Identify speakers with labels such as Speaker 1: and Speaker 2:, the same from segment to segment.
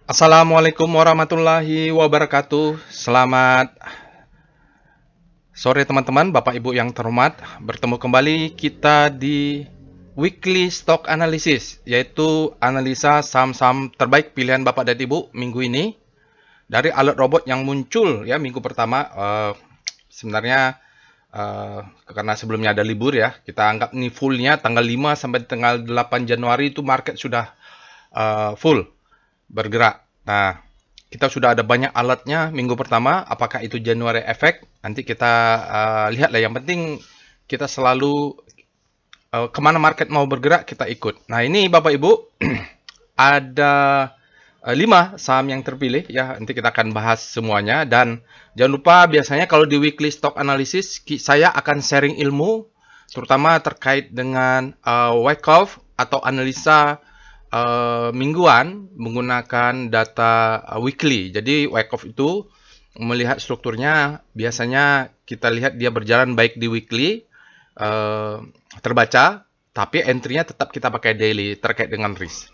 Speaker 1: Assalamualaikum warahmatullahi wabarakatuh. Selamat sore teman-teman, Bapak Ibu yang terhormat. Bertemu kembali kita di Weekly Stock Analysis, yaitu analisa saham-saham terbaik pilihan Bapak dan Ibu minggu ini. Dari alat robot yang muncul ya minggu pertama, sebenarnya karena sebelumnya ada libur ya, kita anggap ini fullnya tanggal 5 sampai tanggal 8 Januari itu market sudah full bergerak. Nah, kita sudah ada banyak alatnya minggu pertama. Apakah itu January Effect? Nanti kita lihatlah. Yang penting kita selalu kemana market mau bergerak kita ikut. Nah ini Bapak Ibu ada 5 saham yang terpilih ya. Nanti kita akan bahas semuanya. Dan jangan lupa biasanya kalau di weekly stock analysis saya akan sharing ilmu terutama terkait dengan Wyckoff atau analisa mingguan menggunakan data weekly. Jadi Wyckoff itu melihat strukturnya, biasanya kita lihat dia berjalan baik di weekly, terbaca, tapi entry-nya tetap kita pakai daily terkait dengan risk.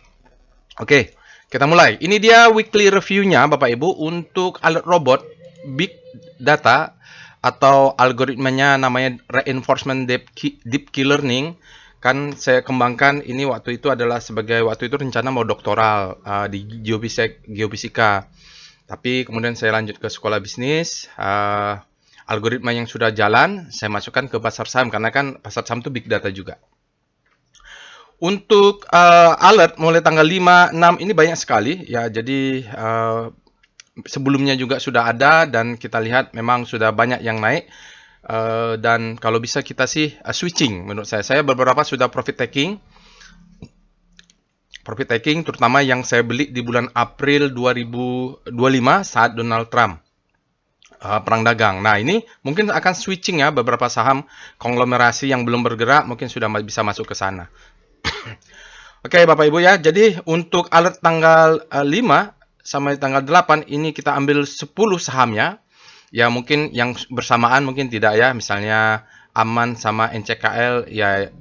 Speaker 1: Oke, kita mulai. Ini dia weekly review-nya Bapak Ibu untuk alat robot big data atau algoritmanya namanya reinforcement deep key learning. Kan saya kembangkan ini waktu itu adalah sebagai waktu itu rencana mau doktoral di geofisika. Tapi kemudian saya lanjut ke sekolah bisnis, algoritma yang sudah jalan saya masukkan ke pasar saham karena kan pasar saham itu big data juga. Untuk alert mulai tanggal 5, 6 ini banyak sekali ya. Jadi sebelumnya juga sudah ada dan kita lihat memang sudah banyak yang naik. Dan kalau bisa kita sih switching menurut saya beberapa sudah profit taking terutama yang saya beli di bulan April 2025 saat Donald Trump perang dagang. Nah ini mungkin akan switching ya, beberapa saham konglomerasi yang belum bergerak mungkin sudah bisa masuk ke sana. Oke Bapak Ibu ya, jadi untuk alert tanggal 5 sampai tanggal 8 ini kita ambil 10 sahamnya. Ya mungkin yang bersamaan mungkin tidak ya, misalnya Aman sama NCKL ya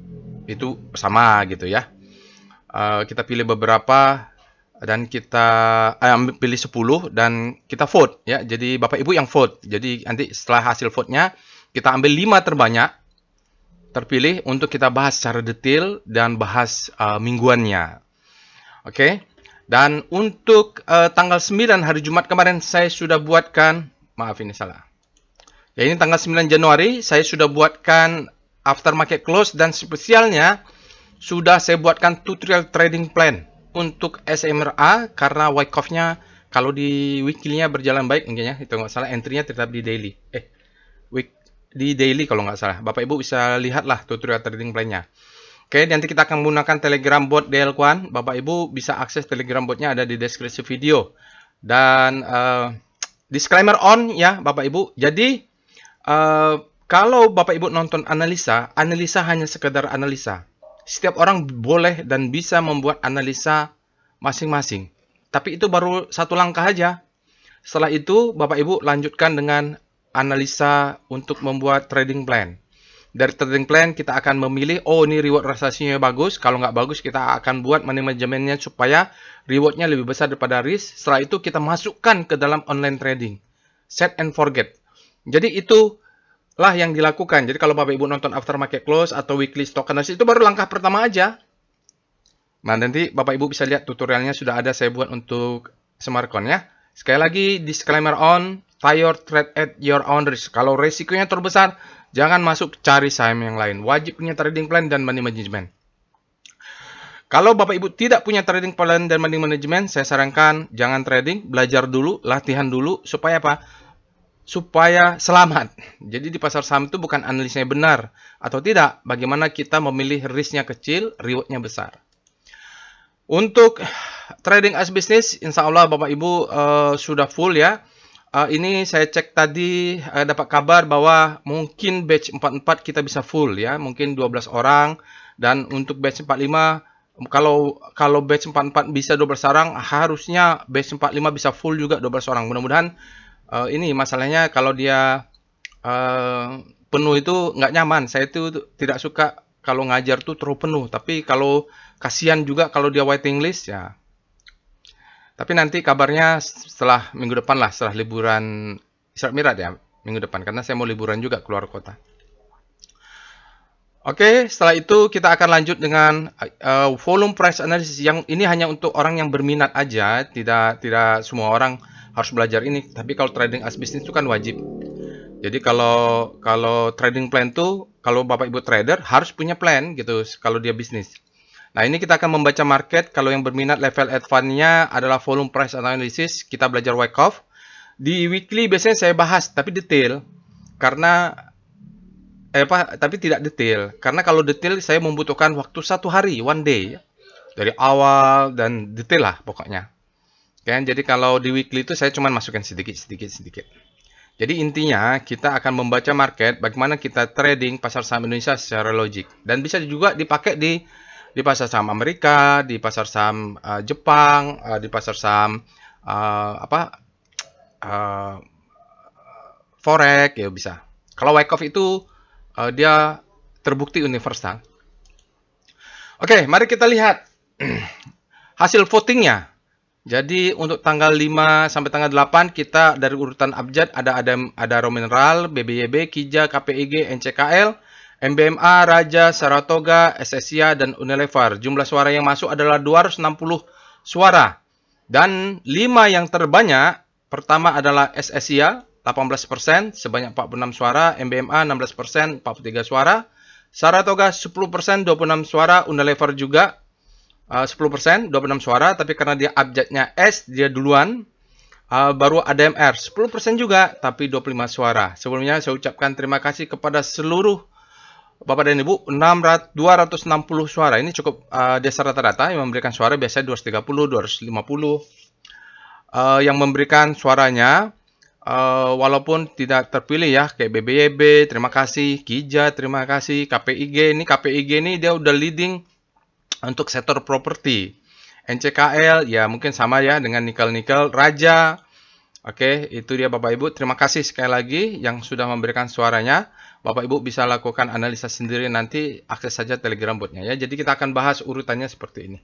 Speaker 1: itu sama gitu ya. Kita pilih beberapa dan kita pilih 10 dan kita vote ya. Jadi Bapak Ibu yang vote. Jadi nanti setelah hasil vote-nya kita ambil 5 terbanyak terpilih untuk kita bahas secara detail dan bahas mingguannya. Oke. Dan untuk tanggal 9 hari Jumat kemarin saya sudah buatkan, maaf ini salah. Ya ini tanggal 9 Januari saya sudah buatkan after market close dan spesialnya sudah saya buatkan tutorial trading plan untuk SMRA karena Wyckoff-nya kalau di weekly-nya berjalan baik enggaknya itu nggak salah, entry-nya tetap di daily. Di daily kalau nggak salah. Bapak Ibu bisa lihatlah tutorial trading plan-nya. Oke, nanti kita akan menggunakan Telegram bot DL Kwan. Bapak Ibu bisa akses Telegram botnya ada di deskripsi video. Dan disclaimer on ya Bapak Ibu. Jadi kalau Bapak Ibu nonton analisa, analisa hanya sekedar analisa. Setiap orang boleh dan bisa membuat analisa masing-masing. Tapi itu baru satu langkah aja. Setelah itu Bapak Ibu lanjutkan dengan analisa untuk membuat trading plan. Dari trading plan kita akan memilih, oh ini reward realisasinya bagus. Kalau nggak bagus kita akan buat manajemennya supaya rewardnya lebih besar daripada risk. Setelah itu kita masukkan ke dalam online trading. Set and forget. Jadi itulah yang dilakukan. Jadi kalau Bapak Ibu nonton after market close atau weekly stock analysis itu baru langkah pertama aja. Nah nanti Bapak Ibu bisa lihat tutorialnya sudah ada saya buat untuk Smartcoin ya. Sekali lagi disclaimer on, try your trade at your own risk. Kalau resikonya terbesar, jangan masuk cari saham yang lain. Wajib punya trading plan dan money management. Kalau Bapak Ibu tidak punya trading plan dan money management, saya sarankan jangan trading, belajar dulu, latihan dulu, supaya apa? Supaya selamat. Jadi di pasar saham itu bukan analisanya benar atau tidak, bagaimana kita memilih risknya kecil, rewardnya besar. Untuk trading as business, insya Allah Bapak Ibu sudah full ya. Ini saya cek tadi dapat kabar bahwa mungkin batch 44 kita bisa full ya, mungkin 12 orang. Dan untuk batch 45, kalau batch 44 bisa 12 orang, harusnya batch 45 bisa full juga 12 orang. Mudah-mudahan ini masalahnya kalau dia penuh itu nggak nyaman. Saya itu tidak suka kalau ngajar tuh terlalu penuh. Tapi kalau kasihan juga kalau dia waiting list ya. Tapi nanti kabarnya setelah minggu depan lah, setelah liburan Isra Mi'raj ya, minggu depan. Karena saya mau liburan juga keluar kota. Oke, setelah itu kita akan lanjut dengan volume price analysis. Yang ini hanya untuk orang yang berminat aja, tidak semua orang harus belajar ini. Tapi kalau trading as business itu kan wajib. Jadi kalau trading plan tuh, kalau Bapak Ibu trader harus punya plan gitu kalau dia bisnis. Nah, ini kita akan membaca market. Kalau yang berminat level advance-nya adalah volume price analysis, kita belajar Wyckoff. Di weekly biasanya saya bahas, tapi detail. Karena tapi tidak detail. Karena kalau detail saya membutuhkan waktu 1 hari, 1 day. Dari awal dan detail lah pokoknya. Kan? Jadi kalau di weekly itu saya cuma masukkan sedikit. Jadi intinya kita akan membaca market, bagaimana kita trading pasar saham Indonesia secara logik. Dan bisa juga dipakai di pasar saham Amerika, di pasar saham Jepang, di pasar saham forex ya bisa. Kalau Wyckoff itu dia terbukti universal. Oke, mari kita lihat hasil votingnya. Jadi untuk tanggal 5 sampai tanggal 8 kita dari urutan abjad ada Romineral, BBYB, Kija, KPIG, NCKL, MBMA, Raja, Saratoga, SSIA, dan Unilever. Jumlah suara yang masuk adalah 260 suara. Dan 5 yang terbanyak, pertama adalah SSIA, 18%, sebanyak 46 suara. MBMA, 16%, 43 suara. Saratoga, 10%, 26 suara. Unilever juga, 10%, 26 suara. Tapi karena dia abjadnya S, dia duluan. Baru ADMR, 10% juga, tapi 25 suara. Sebelumnya saya ucapkan terima kasih kepada seluruh Bapak dan Ibu, 260 suara. Ini cukup dasar rata-rata yang memberikan suara biasanya 230, 250. Yang memberikan suaranya, walaupun tidak terpilih ya, kayak BBYB, terima kasih, Kija, terima kasih, KPIG. Ini KPIG ini dia udah leading untuk sektor properti. NCKL, ya mungkin sama ya dengan nikel-nikel. Raja, oke, itu dia Bapak Ibu. Terima kasih sekali lagi yang sudah memberikan suaranya. Bapak Ibu bisa lakukan analisa sendiri nanti, akses saja Telegram botnya ya. Jadi kita akan bahas urutannya seperti ini.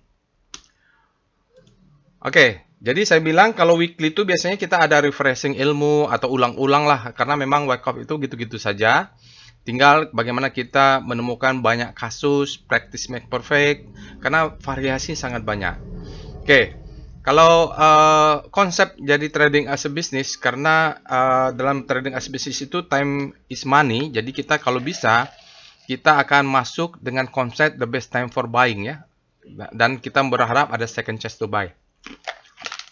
Speaker 1: Oke, jadi saya bilang kalau weekly itu biasanya kita ada refreshing ilmu atau ulang-ulang lah. Karena memang Wyckoff itu gitu-gitu saja. Tinggal bagaimana kita menemukan banyak kasus, practice make perfect. Karena variasi sangat banyak. Oke. Kalau konsep jadi trading as a business, karena dalam trading as a business itu time is money, jadi kita kalau bisa, kita akan masuk dengan konsep the best time for buying ya. Dan kita berharap ada second chance to buy.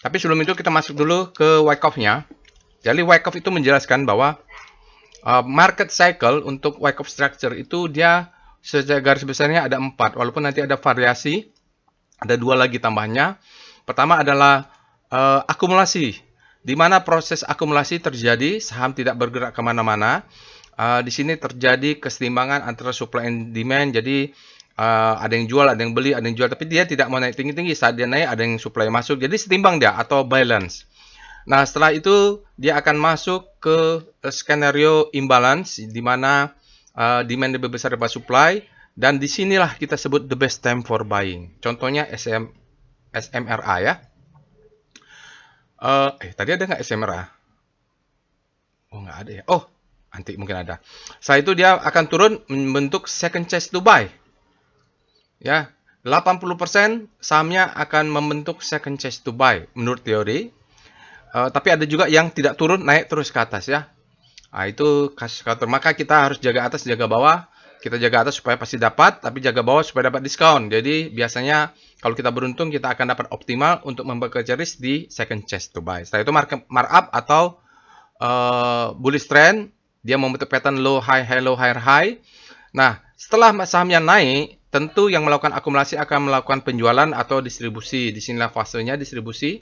Speaker 1: Tapi sebelum itu kita masuk dulu ke Wyckoff-nya. Jadi Wyckoff itu menjelaskan bahwa market cycle untuk Wyckoff structure itu dia secara garis besarnya ada 4, walaupun nanti ada variasi, ada 2 lagi tambahnya. Pertama adalah akumulasi, di mana proses akumulasi terjadi, saham tidak bergerak kemana-mana. Di sini terjadi keseimbangan antara supply and demand, jadi ada yang jual, ada yang beli, ada yang jual, tapi dia tidak mau naik tinggi-tinggi. Saat dia naik, ada yang supply masuk, jadi setimbang dia atau balance. Nah, setelah itu dia akan masuk ke skenario imbalance, di mana demand lebih besar daripada supply, dan disinilah kita sebut the best time for buying. Contohnya SMRA ya. Tadi ada nggak SMRA? Oh, nggak ada ya. Oh, nanti mungkin ada. Setelah itu dia akan turun membentuk second chance to buy. Ya, 80% sahamnya akan membentuk second chance to buy menurut teori. Tapi ada juga yang tidak turun, naik terus ke atas ya. Nah, itu kasus counter. Maka kita harus jaga atas, jaga bawah. Kita jaga atas supaya pasti dapat, tapi jaga bawah supaya dapat diskon. Jadi biasanya kalau kita beruntung kita akan dapat optimal untuk membekerja risk di second chance to buy. Setelah itu markup atau bullish trend, dia membentuk pattern low high high low high high. Nah, setelah sahamnya naik, tentu yang melakukan akumulasi akan melakukan penjualan atau distribusi. Di sinilah fasenya distribusi.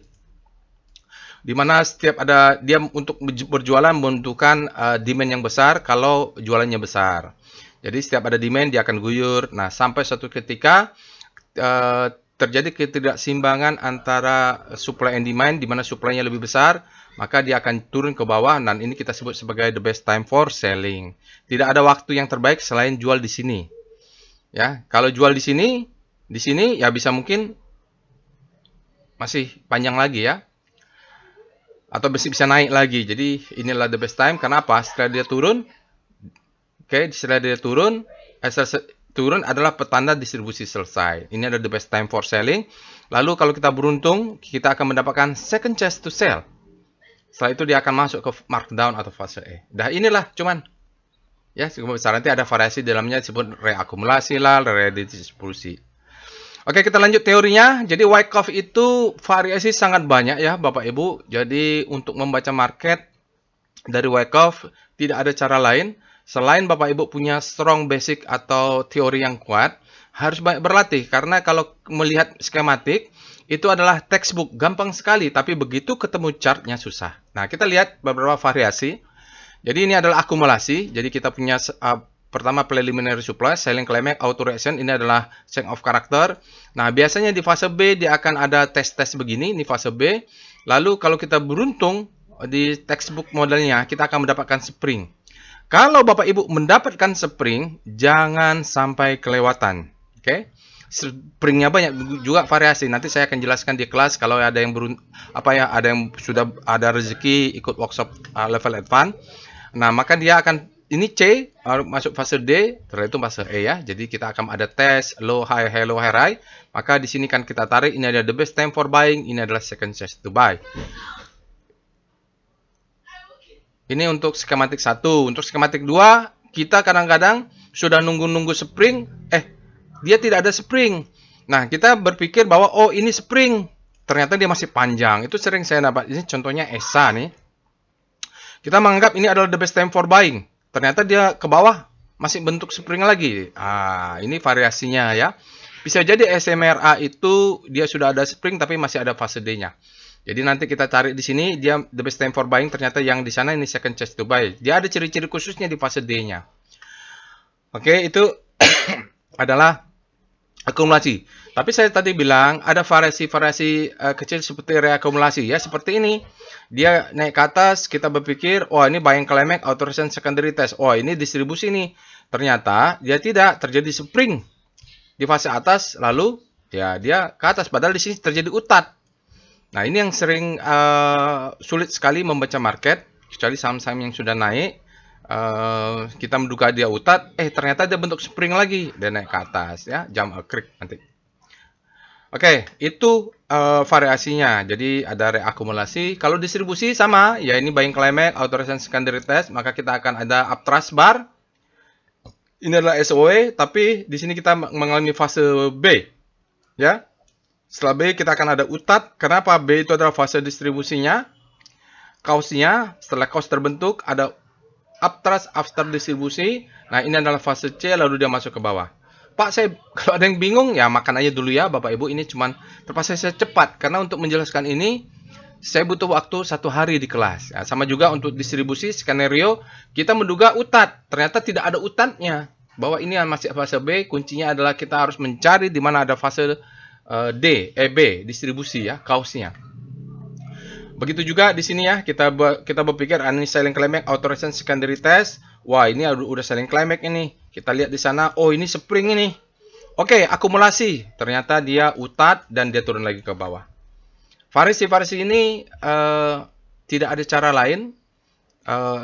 Speaker 1: Di mana setiap ada dia untuk berjualan membutuhkan demand yang besar kalau jualannya besar. Jadi setiap ada demand dia akan guyur. Nah, sampai suatu ketika terjadi ketidakseimbangan antara supply and demand, di mana supply-nya lebih besar, maka dia akan turun ke bawah. Dan ini kita sebut sebagai the best time for selling. Tidak ada waktu yang terbaik selain jual di sini. Ya, kalau jual di sini ya bisa mungkin masih panjang lagi ya. Atau bisa naik lagi. Jadi inilah the best time. Kenapa? Setelah dia turun, setelah dia turun, turun adalah petanda distribusi selesai. Ini adalah the best time for selling. Lalu kalau kita beruntung, kita akan mendapatkan second chance to sell. Setelah itu dia akan masuk ke markdown atau fase E. Dah inilah cuman ya cukup besar. Nanti ada variasi dalamnya disebut reakumulasi lah, redistribusi. Oke, kita lanjut teorinya. Jadi Wyckoff itu variasi sangat banyak ya Bapak Ibu. Jadi untuk membaca market dari Wyckoff tidak ada cara lain selain Bapak Ibu punya strong basic atau teori yang kuat, harus banyak berlatih karena kalau melihat skematik itu adalah textbook, gampang sekali, tapi begitu ketemu chartnya susah. Nah, kita lihat beberapa variasi. Jadi ini adalah akumulasi. Jadi kita punya pertama preliminary supply, selling climax, auto reaction. Ini adalah change of character. Nah, biasanya di fase B dia akan ada tes-tes begini. Ini fase B. Lalu kalau kita beruntung di textbook modelnya, kita akan mendapatkan spring. Kalau Bapak Ibu mendapatkan spring, jangan sampai kelewatan. Oke? Springnya banyak juga variasi. Nanti saya akan jelaskan di kelas kalau ada yang ada yang sudah ada rezeki ikut workshop level advance. Nah, maka dia akan ini C masuk fase D, setelah itu fase E ya. Jadi kita akan ada tes low high low high. Maka di sini kan kita tarik ini ada the best time for buying, ini adalah second chance to buy. Ini untuk skematik 1. Untuk skematik 2, kita kadang-kadang sudah nunggu-nunggu spring, dia tidak ada spring. Nah, kita berpikir bahwa oh ini spring. Ternyata dia masih panjang. Itu sering saya dapat. Ini contohnya ESA nih. Kita menganggap ini adalah the best time for buying. Ternyata dia ke bawah masih bentuk spring lagi. Ini variasinya ya. Bisa jadi SMRA itu dia sudah ada spring tapi masih ada fase D-nya. Jadi nanti kita cari di sini dia the best time for buying, ternyata yang di sana ini second chance to buy. Dia ada ciri-ciri khususnya di fase D-nya. Oke, itu adalah akumulasi. Tapi saya tadi bilang ada variasi-variasi kecil seperti reakumulasi ya, seperti ini. Dia naik ke atas, kita berpikir, oh ini buying climax, auto reaction secondary test. Oh ini distribusi nih. Ternyata dia tidak, terjadi spring di fase atas, lalu ya dia ke atas. Padahal di sini terjadi utat. Nah ini yang sering sulit sekali membaca market, kecuali saham-saham yang sudah naik. Kita menduga dia utat, ternyata dia bentuk spring lagi, dia naik ke atas ya, jump a creek nanti. Oke, itu variasinya. Jadi ada reakumulasi. Kalau distribusi sama, ya ini buying climax, auto reaction secondary test, maka kita akan ada uptrust bar. Ini adalah SOE, tapi di sini kita mengalami fase B, ya. Setelah B kita akan ada utat. Kenapa? B itu adalah fase distribusinya. Kaosnya, setelah kaos terbentuk ada uptrust after distribusi. Nah, ini adalah fase C, lalu dia masuk ke bawah. Pak, saya kalau ada yang bingung, ya makan aja dulu ya Bapak Ibu. Ini cuman terpaksa saya cepat, karena untuk menjelaskan ini, saya butuh waktu 1 hari di kelas. Ya, sama juga untuk distribusi, skenario, kita menduga utat. Ternyata tidak ada utatnya. Bahwa ini masih fase B, kuncinya adalah kita harus mencari di mana ada fase B, distribusi ya, kaosnya. Begitu juga di sini ya, kita berpikir ini selling climax, auto reaction secondary test. Wah, ini udah selling climax ini. Kita lihat di sana, oh ini spring ini. Oke, akumulasi. Ternyata dia utat dan dia turun lagi ke bawah. Variasi-variasi ini tidak ada cara lain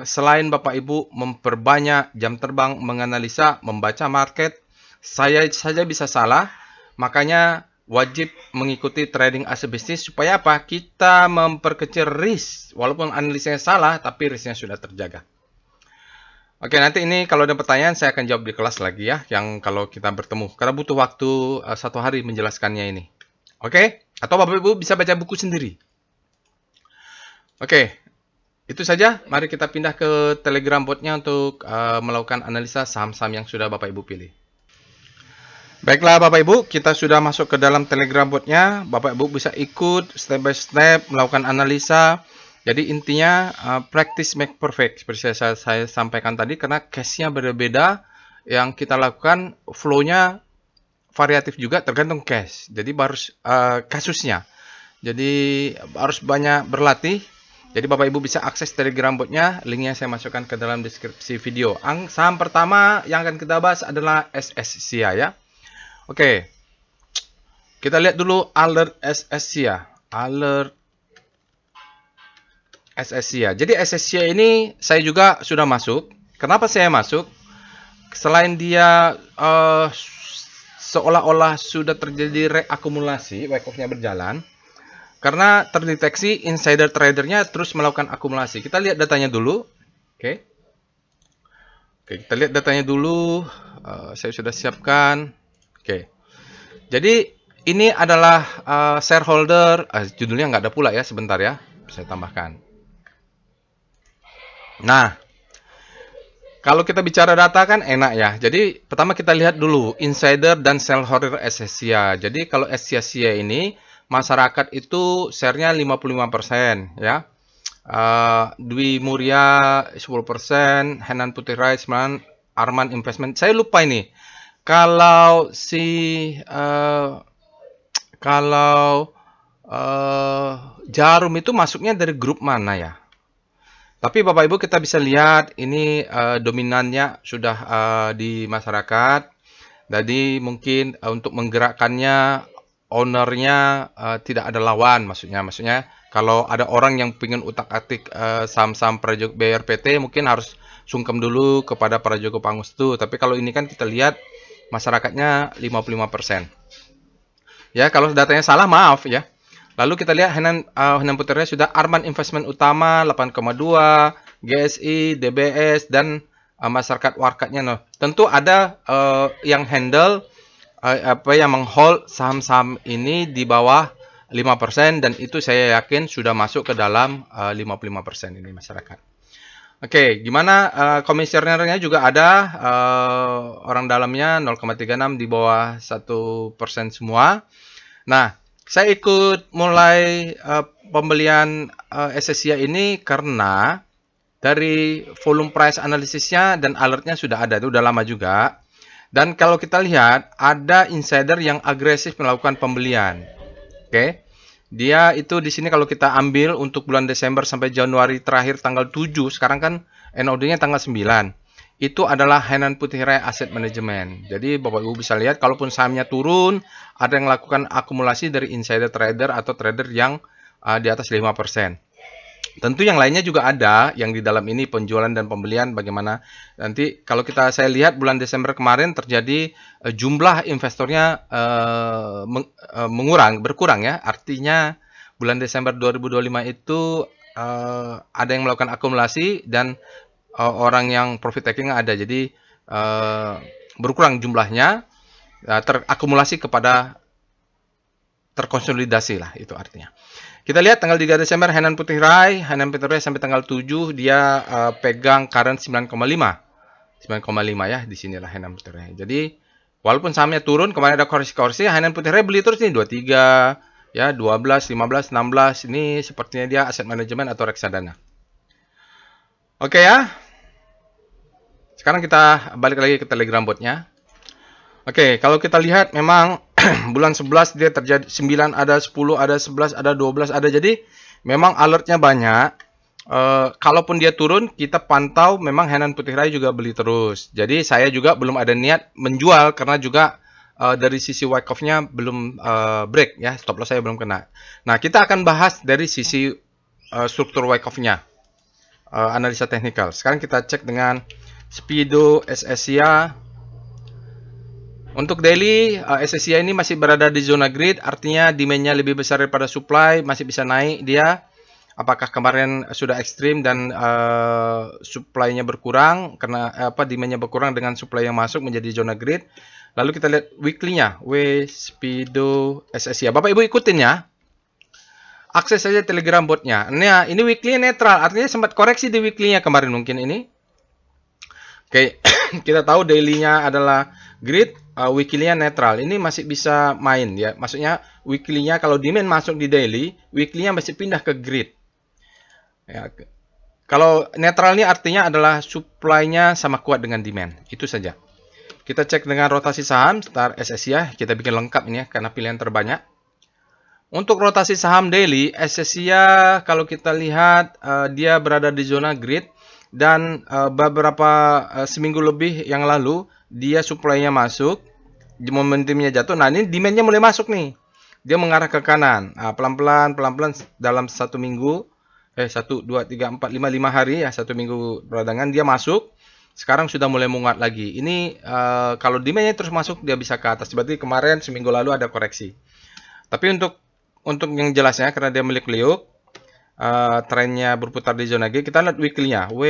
Speaker 1: selain Bapak Ibu memperbanyak jam terbang, menganalisa, membaca market. Saya saja bisa salah, makanya wajib mengikuti trading as a business supaya apa? Kita memperkecil risk. Walaupun analisanya salah, tapi risknya sudah terjaga. Oke, nanti ini kalau ada pertanyaan saya akan jawab di kelas lagi ya, yang kalau kita bertemu. Karena butuh waktu 1 hari menjelaskannya ini. Oke? Atau Bapak Ibu bisa baca buku sendiri. Oke, itu saja. Mari kita pindah ke Telegram botnya untuk melakukan analisa saham-saham yang sudah Bapak Ibu pilih. Baiklah Bapak Ibu, kita sudah masuk ke dalam Telegram botnya. Bapak Ibu bisa ikut step by step melakukan analisa. Jadi intinya practice make perfect seperti saya sampaikan tadi, karena case-nya berbeda. Yang kita lakukan flow-nya variatif juga tergantung case. Jadi harus kasusnya. Jadi harus banyak berlatih. Jadi Bapak Ibu bisa akses Telegram botnya. Linknya saya masukkan ke dalam deskripsi video. Saham pertama yang akan kita bahas adalah SSCA ya. Oke, kita lihat dulu alert SSCA. alert SSIA. Jadi SSIA ini saya juga sudah masuk. Kenapa saya masuk? Selain dia seolah-olah sudah terjadi reakumulasi, wake off-nya berjalan, karena terdeteksi insider tradernya terus melakukan akumulasi. Kita lihat datanya dulu. Oke. Oke, kita lihat datanya dulu. Saya sudah siapkan. Oke. Jadi ini adalah shareholder. Judulnya nggak ada pula ya, sebentar ya. Saya tambahkan. Nah, kalau kita bicara data kan enak ya. Jadi pertama kita lihat dulu insider dan shareholder SSIA. Jadi kalau SSIA ini masyarakat itu share-nya 55% ya. Dwi Muria 10%, Henan Putih Rai 9%, Arman Investment. Saya lupa ini. Kalau Jarum itu masuknya dari grup mana ya? Tapi Bapak Ibu kita bisa lihat ini dominannya sudah di masyarakat. Jadi mungkin untuk menggerakkannya ownernya tidak ada lawan maksudnya kalau ada orang yang ingin utak-atik saham-saham Prajogo BRPT mungkin harus sungkem dulu kepada Prajogo Pangustu. Tapi kalau ini kan kita lihat masyarakatnya 55%. Ya, kalau datanya salah maaf ya. Lalu kita lihat Henan Puternya sudah Arman Investment Utama 8,2, GSI, DBS dan masyarakat warkatnya. No. Tentu ada yang handle yang menghold saham-saham ini di bawah 5% dan itu saya yakin sudah masuk ke dalam 55% ini masyarakat. Oke, gimana komisionernya juga ada orang dalamnya 0,36 di bawah 1% semua. Nah, saya ikut mulai pembelian SSIA ini karena dari volume price analisisnya dan alertnya sudah ada, itu udah lama juga. Dan kalau kita lihat, ada insider yang agresif melakukan pembelian. Oke. Dia itu di sini kalau kita ambil untuk bulan Desember sampai Januari terakhir tanggal 7, sekarang kan NOD-nya tanggal 9. Itu adalah Henan Putih Rai Asset Management. Jadi Bapak Ibu bisa lihat kalaupun sahamnya turun, ada yang melakukan akumulasi dari insider trader atau trader yang di atas 5%. Tentu yang lainnya juga ada yang di dalam ini penjualan dan pembelian bagaimana. Nanti kalau saya lihat bulan Desember kemarin terjadi jumlah investornya berkurang ya. Artinya bulan Desember 2025 itu ada yang melakukan akumulasi dan orang yang profit taking ada. Jadi berkurang jumlahnya, terakumulasi kepada terkonsolidasi lah itu artinya. Kita lihat tanggal 3 Desember Henan Putih Rai sampai tanggal 7 dia pegang current 9,5 ya, di sinilah Henan Putih Rai. Jadi walaupun sahamnya turun, kemarin ada korsi-korsi, Henan Putih Rai beli terus nih 23 ya, 12, 15, 16. Ini sepertinya dia aset manajemen atau reksadana. Oke ya. Sekarang kita balik lagi ke Telegram botnya. Oke, kalau kita lihat memang bulan 11 dia terjadi 9 ada, 10 ada, 11 ada, 12 ada. Jadi memang alertnya banyak. Kalaupun dia turun, kita pantau memang Henan Putih Rai juga beli terus. Jadi saya juga belum ada niat menjual karena juga dari sisi wake off-nya belum break ya, stop loss saya belum kena. Nah, kita akan bahas dari sisi struktur wake off-nya. Analisa teknikal. Sekarang kita cek dengan Speedo SSIA. Untuk daily, SSIA ini masih berada di zona grid, artinya demand-nya lebih besar daripada supply, masih bisa naik dia. Apakah kemarin sudah ekstrim dan supply-nya berkurang, karena demand-nya berkurang dengan supply yang masuk menjadi zona grid. Lalu kita lihat weekly-nya, Speedo SSIA. Bapak Ibu ikutin ya. Akses saja Telegram bot-nya. Nah, ini weekly-nya netral, artinya sempat koreksi di weekly-nya kemarin mungkin ini. Oke, kita tahu daily-nya adalah grid, weekly-nya netral. Ini masih bisa main ya. Maksudnya weekly-nya kalau demand masuk di daily, weekly-nya masih pindah ke grid. Ya. Kalau netral ini artinya adalah supply-nya sama kuat dengan demand. Itu saja. Kita cek dengan rotasi saham, start SSIA. Kita bikin lengkap ini ya, karena pilihan terbanyak. Untuk rotasi saham daily, SSIA kalau kita lihat dia berada di zona grid. Dan beberapa seminggu lebih yang lalu dia supply-nya masuk, momentumnya jatuh. Nah, ini demand-nya mulai masuk nih. dia mengarah ke kanan. Pelan-pelan, pelan-pelan dalam 1 minggu, 1, 2, 3, 4, 5 hari ya, 1 minggu perdagangan dia masuk. Sekarang sudah mulai menguat lagi. Ini kalau demandnya terus masuk, dia bisa ke atas. Berarti kemarin seminggu lalu ada koreksi. Tapi untuk yang jelasnya, karena dia milik liuk, trennya berputar di zona G, kita lihat weekly-nya. W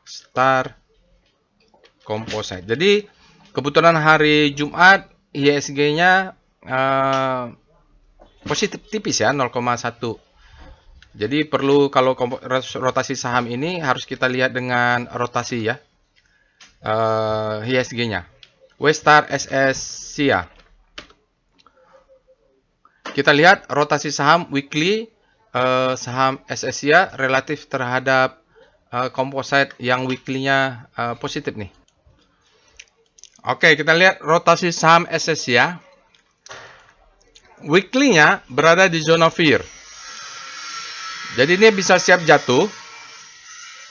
Speaker 1: Star Composite. Jadi kebetulan hari Jumat IHSG-nya positif tipis ya, 0,1. Jadi perlu kalau rotasi saham ini harus kita lihat dengan rotasi ya, IHSG-nya. W-Star SSCA. Kita lihat rotasi saham weekly, saham SSCA relatif terhadap composite yang weekly-nya positif nih. Oke, kita lihat rotasi saham SSCA. Weekly-nya berada di zona fear. Jadi ini bisa siap jatuh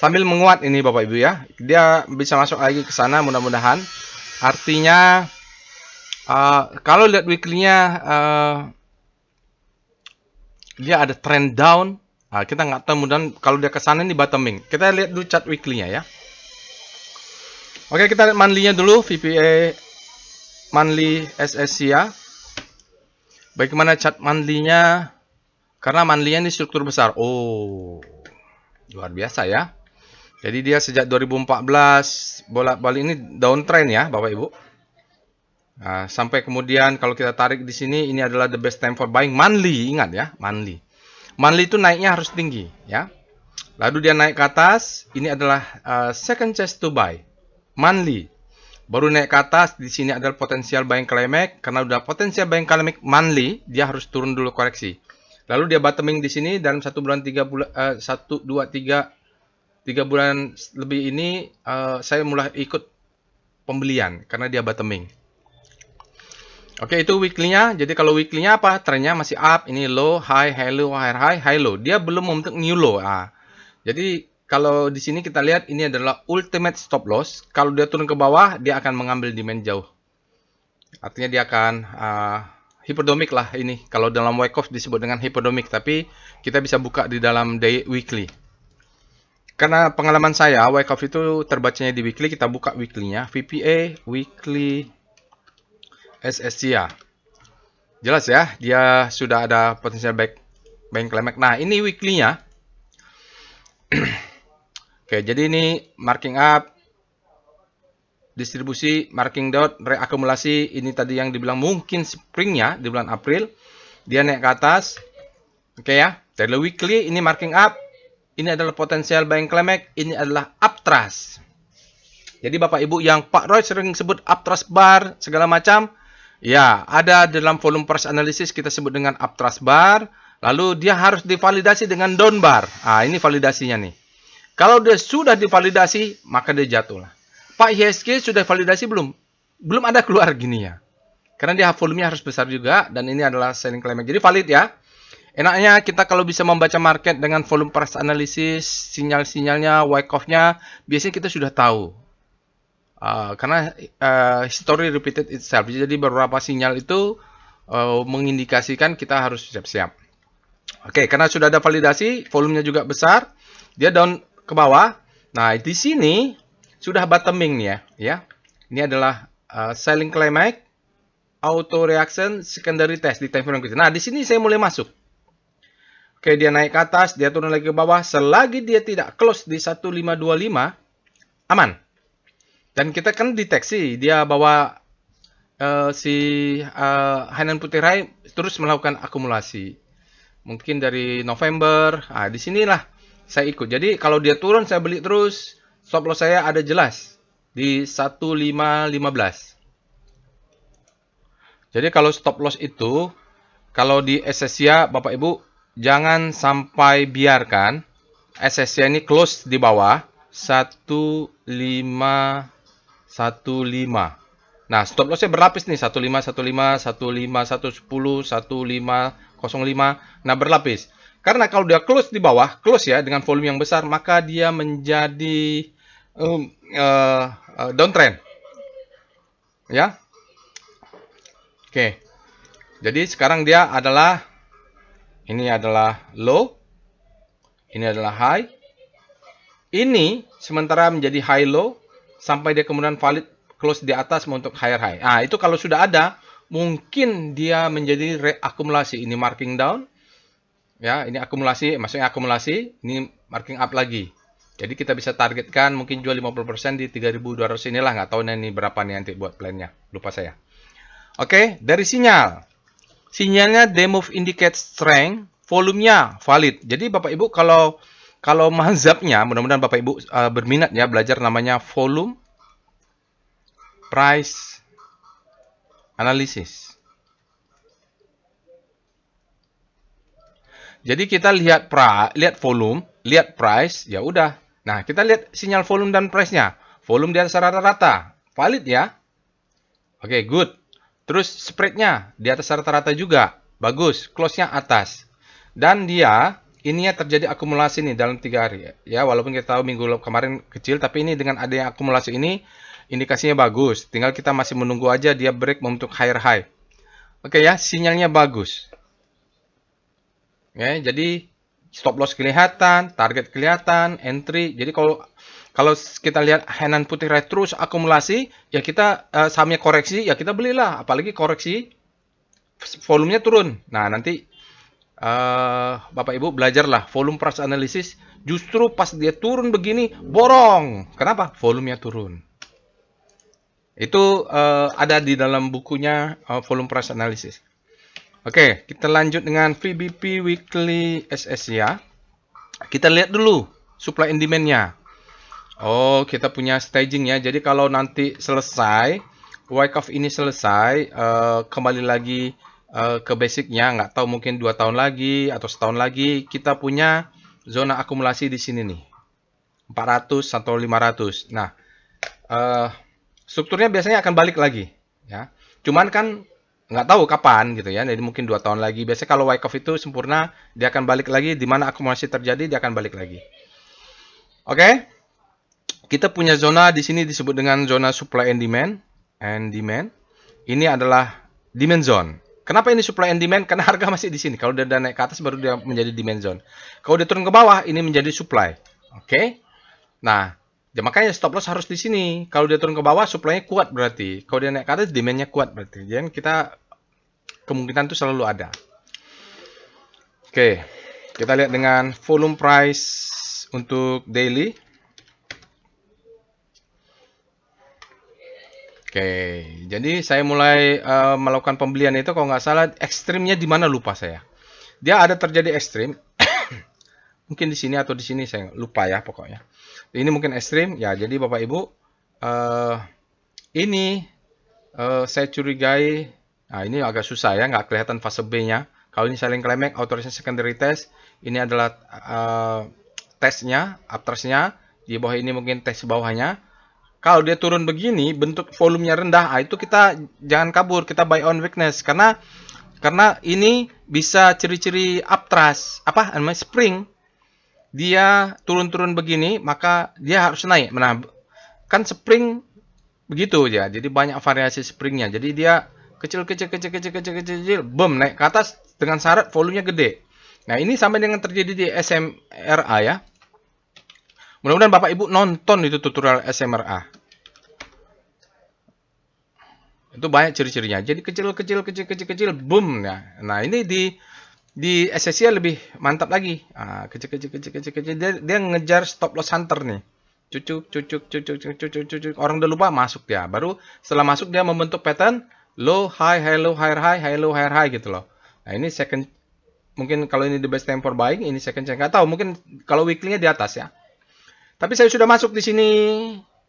Speaker 1: sambil menguat ini Bapak Ibu ya. Dia bisa masuk lagi ke sana mudah-mudahan. Artinya kalau lihat weekly-nya dia ada trend down. Kita nggak tahu mudah-mudahan kalau dia ke sana ini bottoming. Kita lihat dulu chart weekly-nya ya. Oke, kita lihat monthly-nya dulu, VPA monthly SSCA. Bagaimana chart monthly-nya? Karena monthly-nya ini struktur besar. Oh, luar biasa ya. Jadi dia sejak 2014 bolak-balik ini downtrend ya, Bapak Ibu. Sampai kemudian kalau kita tarik di sini, ini adalah the best time for buying monthly. Ingat ya, monthly. Monthly itu naiknya harus tinggi ya. Lalu dia naik ke atas, ini adalah second chance to buy. Monthly. Baru naik ke atas, di sini adalah potensial buying climax. Karena udah potensial buying climax monthly, dia harus turun dulu koreksi. Lalu dia bottoming di sini dalam 1 bulan 3 bulan 1 2 3 bulan lebih ini saya mulai ikut pembelian karena dia bottoming. Oke, itu weekly-nya. Jadi kalau weekly-nya apa? Trennya masih up. Ini low, high, high low, high, high low. Dia belum membentuk new low. Jadi kalau di sini kita lihat ini adalah ultimate stop loss. Kalau dia turun ke bawah, dia akan mengambil demand jauh. Artinya dia akan hypodomik lah ini. Kalau dalam Wyckoff disebut dengan hypodomik, tapi kita bisa buka di dalam day weekly. Karena pengalaman saya, Wyckoff itu terbacanya di weekly, kita buka weekly-nya. VPA weekly SSCA. Jelas ya, dia sudah ada potensial buying climax. Nah, ini weekly-nya. Oke, jadi ini marking up, distribusi, marking down, reakumulasi. Ini tadi yang dibilang mungkin springnya di bulan April. Dia naik ke atas. Oke ya, dari weekly ini marking up. Ini adalah potensial buying climax. Ini adalah uptrust. Jadi Bapak Ibu yang Pak Roy sering sebut uptrust bar, segala macam. Ya, ada dalam volume price analysis kita sebut dengan uptrust bar. Lalu dia harus divalidasi dengan down bar. Ini validasinya nih. Kalau dia sudah divalidasi, maka dia jatuh lah. Pak IHSG sudah validasi belum? Belum ada keluar gini ya. Karena dia volumenya harus besar juga, dan ini adalah selling climax. Jadi valid ya. Enaknya kita kalau bisa membaca market dengan volume price analysis, sinyal-sinyalnya, Wyckoff-nya, biasanya kita sudah tahu. Karena history repeated itself. Jadi beberapa sinyal itu mengindikasikan kita harus siap-siap. Oke, karena sudah ada validasi, volumenya juga besar, dia down ke bawah. Nah, di sini sudah bottoming nih ya. Ini adalah selling climax, auto reaction, secondary test di time frame kita. Nah, di sini saya mulai masuk. Oke, dia naik ke atas, dia turun lagi ke bawah. Selagi dia tidak close di 1525, aman. Dan kita kan deteksi dia bawa Hainan Putih terus melakukan akumulasi. Mungkin dari November. Di sinilah saya ikut. Jadi kalau dia turun saya beli terus. Stop loss saya ada jelas di 1515. Jadi kalau stop loss itu, kalau di SSCA Bapak Ibu jangan sampai biarkan SSCA ini close di bawah 1515. Nah, stop lossnya berlapis nih, 1515, 15110, 1505. Nah, berlapis. Karena kalau dia close di bawah, close ya, dengan volume yang besar, maka dia menjadi downtrend. Ya. Oke. Jadi sekarang dia adalah, ini adalah low, ini adalah high. Ini sementara menjadi high low sampai dia kemudian valid close di atas untuk higher high. Nah, itu kalau sudah ada, mungkin dia menjadi reakumulasi. Ini marking down, ya, ini akumulasi, maksudnya akumulasi, ini marking up lagi. Jadi kita bisa targetkan mungkin jual 50% di 3.200 inilah, nggak tahu ini berapa nih nanti buat plannya, lupa saya. Oke, dari sinyal. Sinyalnya demove indicate strength, volumenya valid. Jadi Bapak Ibu kalau mazhabnya, mudah-mudahan Bapak Ibu berminat ya belajar namanya volume price analysis. Jadi kita lihat volume, lihat price, ya udah. Nah, kita lihat sinyal volume dan price-nya. Volume di atas rata-rata, valid ya. Oke, good. Terus spread-nya di atas rata-rata juga, bagus. Close-nya atas. Dan dia ininya terjadi akumulasi nih dalam 3 hari. Ya, walaupun kita tahu minggu kemarin kecil, tapi ini dengan adanya akumulasi ini, indikasinya bagus. Tinggal kita masih menunggu aja dia break membentuk higher high. Oke ya, sinyalnya bagus. Ya, jadi stop loss kelihatan, target kelihatan, entry. Jadi kalau kita lihat Henan Putih Red terus akumulasi, ya kita sahamnya koreksi, ya kita belilah. Apalagi koreksi, volumenya turun. Nah, nanti Bapak Ibu belajarlah volume price analysis. Justru pas dia turun begini, borong. Kenapa? Volumenya turun. Itu ada di dalam bukunya volume price analysis. Oke, kita lanjut dengan VBP Weekly SS ya. Kita lihat dulu supply and demand-nya. Oh, kita punya staging ya. Jadi kalau nanti selesai, Wyckoff ini selesai, kembali lagi ke basicnya, nggak tahu mungkin 2 tahun lagi atau setahun lagi, kita punya zona akumulasi di sini nih. 400 atau 500. Nah, strukturnya biasanya akan balik lagi. Ya. Cuman kan nggak tahu kapan gitu ya, jadi mungkin 2 tahun lagi. Biasanya kalau Wyckoff itu sempurna, dia akan balik lagi, di mana akumulasi terjadi, dia akan balik lagi. Oke, kita punya zona di sini disebut dengan zona supply and demand. Ini adalah demand zone. Kenapa ini supply and demand? Karena harga masih di sini. Kalau dia naik ke atas, baru dia menjadi demand zone. Kalau dia turun ke bawah, ini menjadi supply. Oke, nah, ya makanya stop loss harus di sini. Kalau dia turun ke bawah, supply-nya kuat berarti. Kalau dia naik ke atas, demand-nya kuat berarti. Jadi kita kemungkinan itu selalu ada. Oke, kita lihat dengan volume price untuk daily. Oke, jadi saya mulai melakukan pembelian itu kalau nggak salah ekstrimnya di mana lupa saya. Dia ada terjadi ekstrim, mungkin di sini atau di sini saya lupa ya pokoknya. Ini mungkin ekstrim ya. Jadi Bapak Ibu, ini saya curigai. Nah, ini agak susah ya, nggak kelihatan fase B-nya. Kalau ini selling climax, authorization secondary test, ini adalah tesnya, uptrustnya. Di bawah ini mungkin tes bawahnya. Kalau dia turun begini, bentuk volumenya rendah, itu kita jangan kabur, kita buy on weakness. Karena ini bisa ciri-ciri uptrust, apa namanya, spring. Dia turun-turun begini, maka dia harus naik. Nah, kan spring begitu ya, jadi banyak variasi springnya. Jadi dia kecil, boom, naik ke atas dengan syarat volumenya gede. Nah, ini sampai dengan terjadi di SMRA ya. Mudah-mudahan Bapak Ibu nonton itu tutorial SMRA. Itu banyak ciri-cirinya. Jadi kecil, boom ya. Nah, ini di SSI lebih mantap lagi. Kecil. Dia ngejar stop loss hunter nih. Cucuk. Orang udah lupa masuk dia. Baru setelah masuk dia membentuk pattern low, high, low, higher, high, low, higher, high gitu loh. Nah, ini second, mungkin kalau ini the best time for buying, ini second chance. Nggak tahu, mungkin kalau weekly-nya di atas ya. Tapi saya sudah masuk di sini,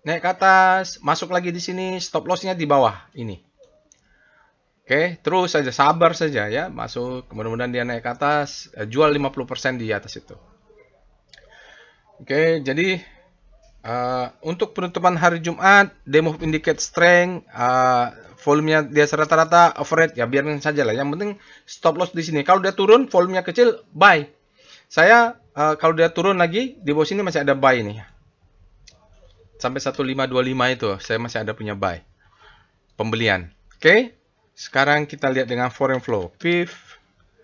Speaker 1: naik ke atas, masuk lagi di sini, stop loss-nya di bawah ini. Oke, terus saja, sabar saja ya, masuk, mudah-mudahan dia naik ke atas, jual 50% di atas itu. Oke, jadi untuk penutupan hari Jumat, demo indicate strength, volumenya dia rata-rata average, ya biarin saja lah. Yang penting stop loss di sini. Kalau dia turun, volumenya kecil, buy. Saya kalau dia turun lagi, di bawah sini masih ada buy nih. Sampai 1525 itu, saya masih ada punya buy. Pembelian. Oke. Sekarang kita lihat dengan foreign flow. PIF.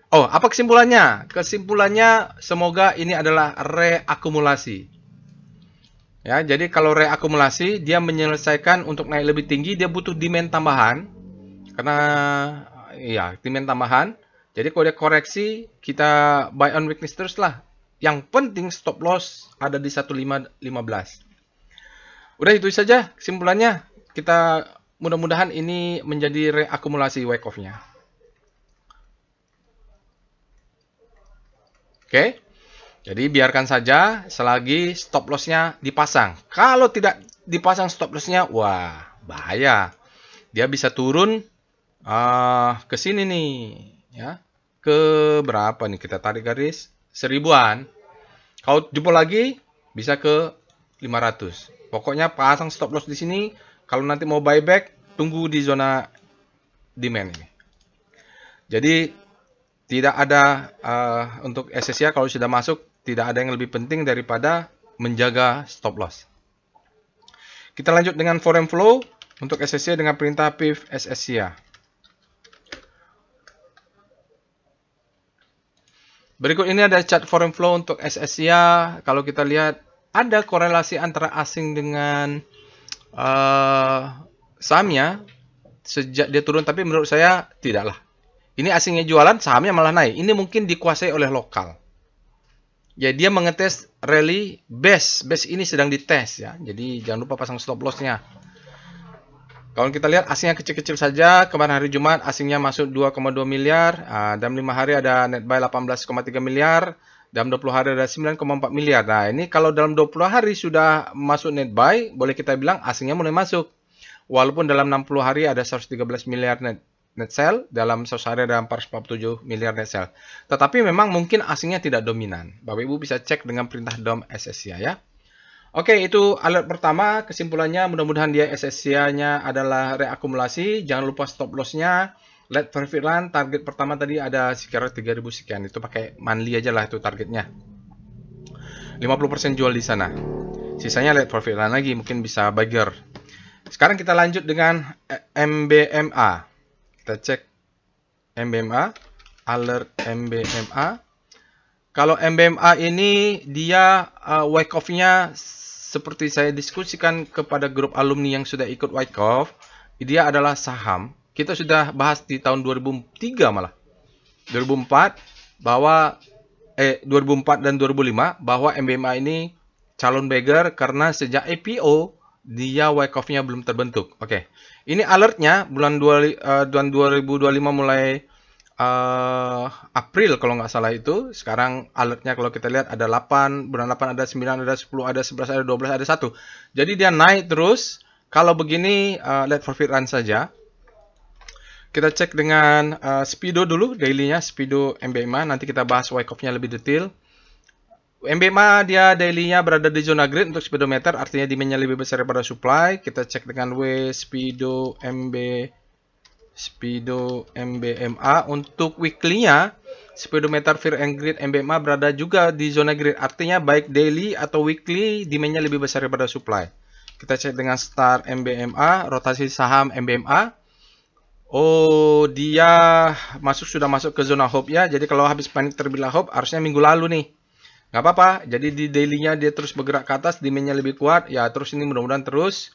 Speaker 1: Oh, apa kesimpulannya? Kesimpulannya semoga ini adalah reakumulasi. Ya, jadi kalau reakumulasi dia menyelesaikan untuk naik lebih tinggi dia butuh demand tambahan. Karena ya, demand tambahan. Jadi kalau dia koreksi, kita buy on weakness terus lah. Yang penting stop loss ada di 1515. Udah itu saja kesimpulannya. Kita mudah-mudahan ini menjadi reakumulasi wake off-nya. Oke. Jadi biarkan saja selagi stop loss-nya dipasang. Kalau tidak dipasang stop loss-nya, wah, bahaya. Dia bisa turun ke sini nih, ya. Ke berapa nih kita tarik garis? 1000-an. Kalau jempol lagi bisa ke 500. Pokoknya pasang stop loss di sini. Kalau nanti mau buyback, tunggu di zona demand ini. Jadi tidak ada untuk SSIA kalau sudah masuk, tidak ada yang lebih penting daripada menjaga stop loss. Kita lanjut dengan foreign flow untuk SSIA dengan perintah PIF SSIA. Berikut ini ada chart foreign flow untuk SSIA. Kalau kita lihat ada korelasi antara asing dengan sahamnya sejak dia turun, tapi menurut saya tidaklah. Ini asingnya jualan, sahamnya malah naik. Ini mungkin dikuasai oleh lokal. Ya, dia mengetes rally base. Base ini sedang dites ya. Jadi jangan lupa pasang stop loss-nya. Kalau kita lihat asingnya kecil-kecil saja. Kemarin hari Jumat asingnya masuk 2,2 miliar. Dalam 5 hari ada net buy 18,3 miliar. Dalam 20 hari ada 9,4 miliar. Nah, ini kalau dalam 20 hari sudah masuk net buy, boleh kita bilang asingnya mulai masuk. Walaupun dalam 60 hari ada 113 miliar net sell, dalam 100 hari ada 447 miliar net sell. Tetapi memang mungkin asingnya tidak dominan. Bapak Ibu bisa cek dengan perintah DOM SSIA ya. Oke, itu alert pertama. Kesimpulannya mudah-mudahan dia SSIA-nya adalah reakumulasi. Jangan lupa stop loss-nya. Let profit run, target pertama tadi ada sekitar 3000 sekian. Itu pakai monthly aja lah itu targetnya. 50% jual di sana. Sisanya let profit run lagi, mungkin bisa bagger. Sekarang kita lanjut dengan MBMA. Kita cek MBMA, alert MBMA. Kalau MBMA ini dia wake off-nya seperti saya diskusikan kepada grup alumni yang sudah ikut wake off, dia adalah saham. Kita sudah bahas di tahun 2003 malah. 2004 bahwa 2004 dan 2005 bahwa MBMA ini calon beggar karena sejak IPO dia wake off-nya belum terbentuk. Oke. Ini alertnya bulan 2025 mulai April kalau nggak salah itu. Sekarang alertnya kalau kita lihat ada 8, bulan 8 ada 9, ada 10, ada 11, ada 12, ada 1. Jadi dia naik terus. Kalau begini let profit run saja. Kita cek dengan Speedo dulu, daily-nya Speedo MBMA. Nanti kita bahas wake off-nya lebih detail. MBMA dia daily-nya berada di zona green untuk speedometer, artinya demand-nya lebih besar daripada supply. Kita cek dengan Speedo MBMA. Untuk weekly-nya, speedometer Fear and Greed MBMA berada juga di zona green, artinya baik daily atau weekly demand-nya lebih besar daripada supply. Kita cek dengan Star MBMA, rotasi saham MBMA. Oh, dia sudah masuk ke zona hope ya. Jadi kalau habis panik terbilang hope, harusnya minggu lalu nih. Nggak apa-apa. Jadi di daily-nya dia terus bergerak ke atas, demand-nya lebih kuat. Ya, terus ini mudah-mudahan terus.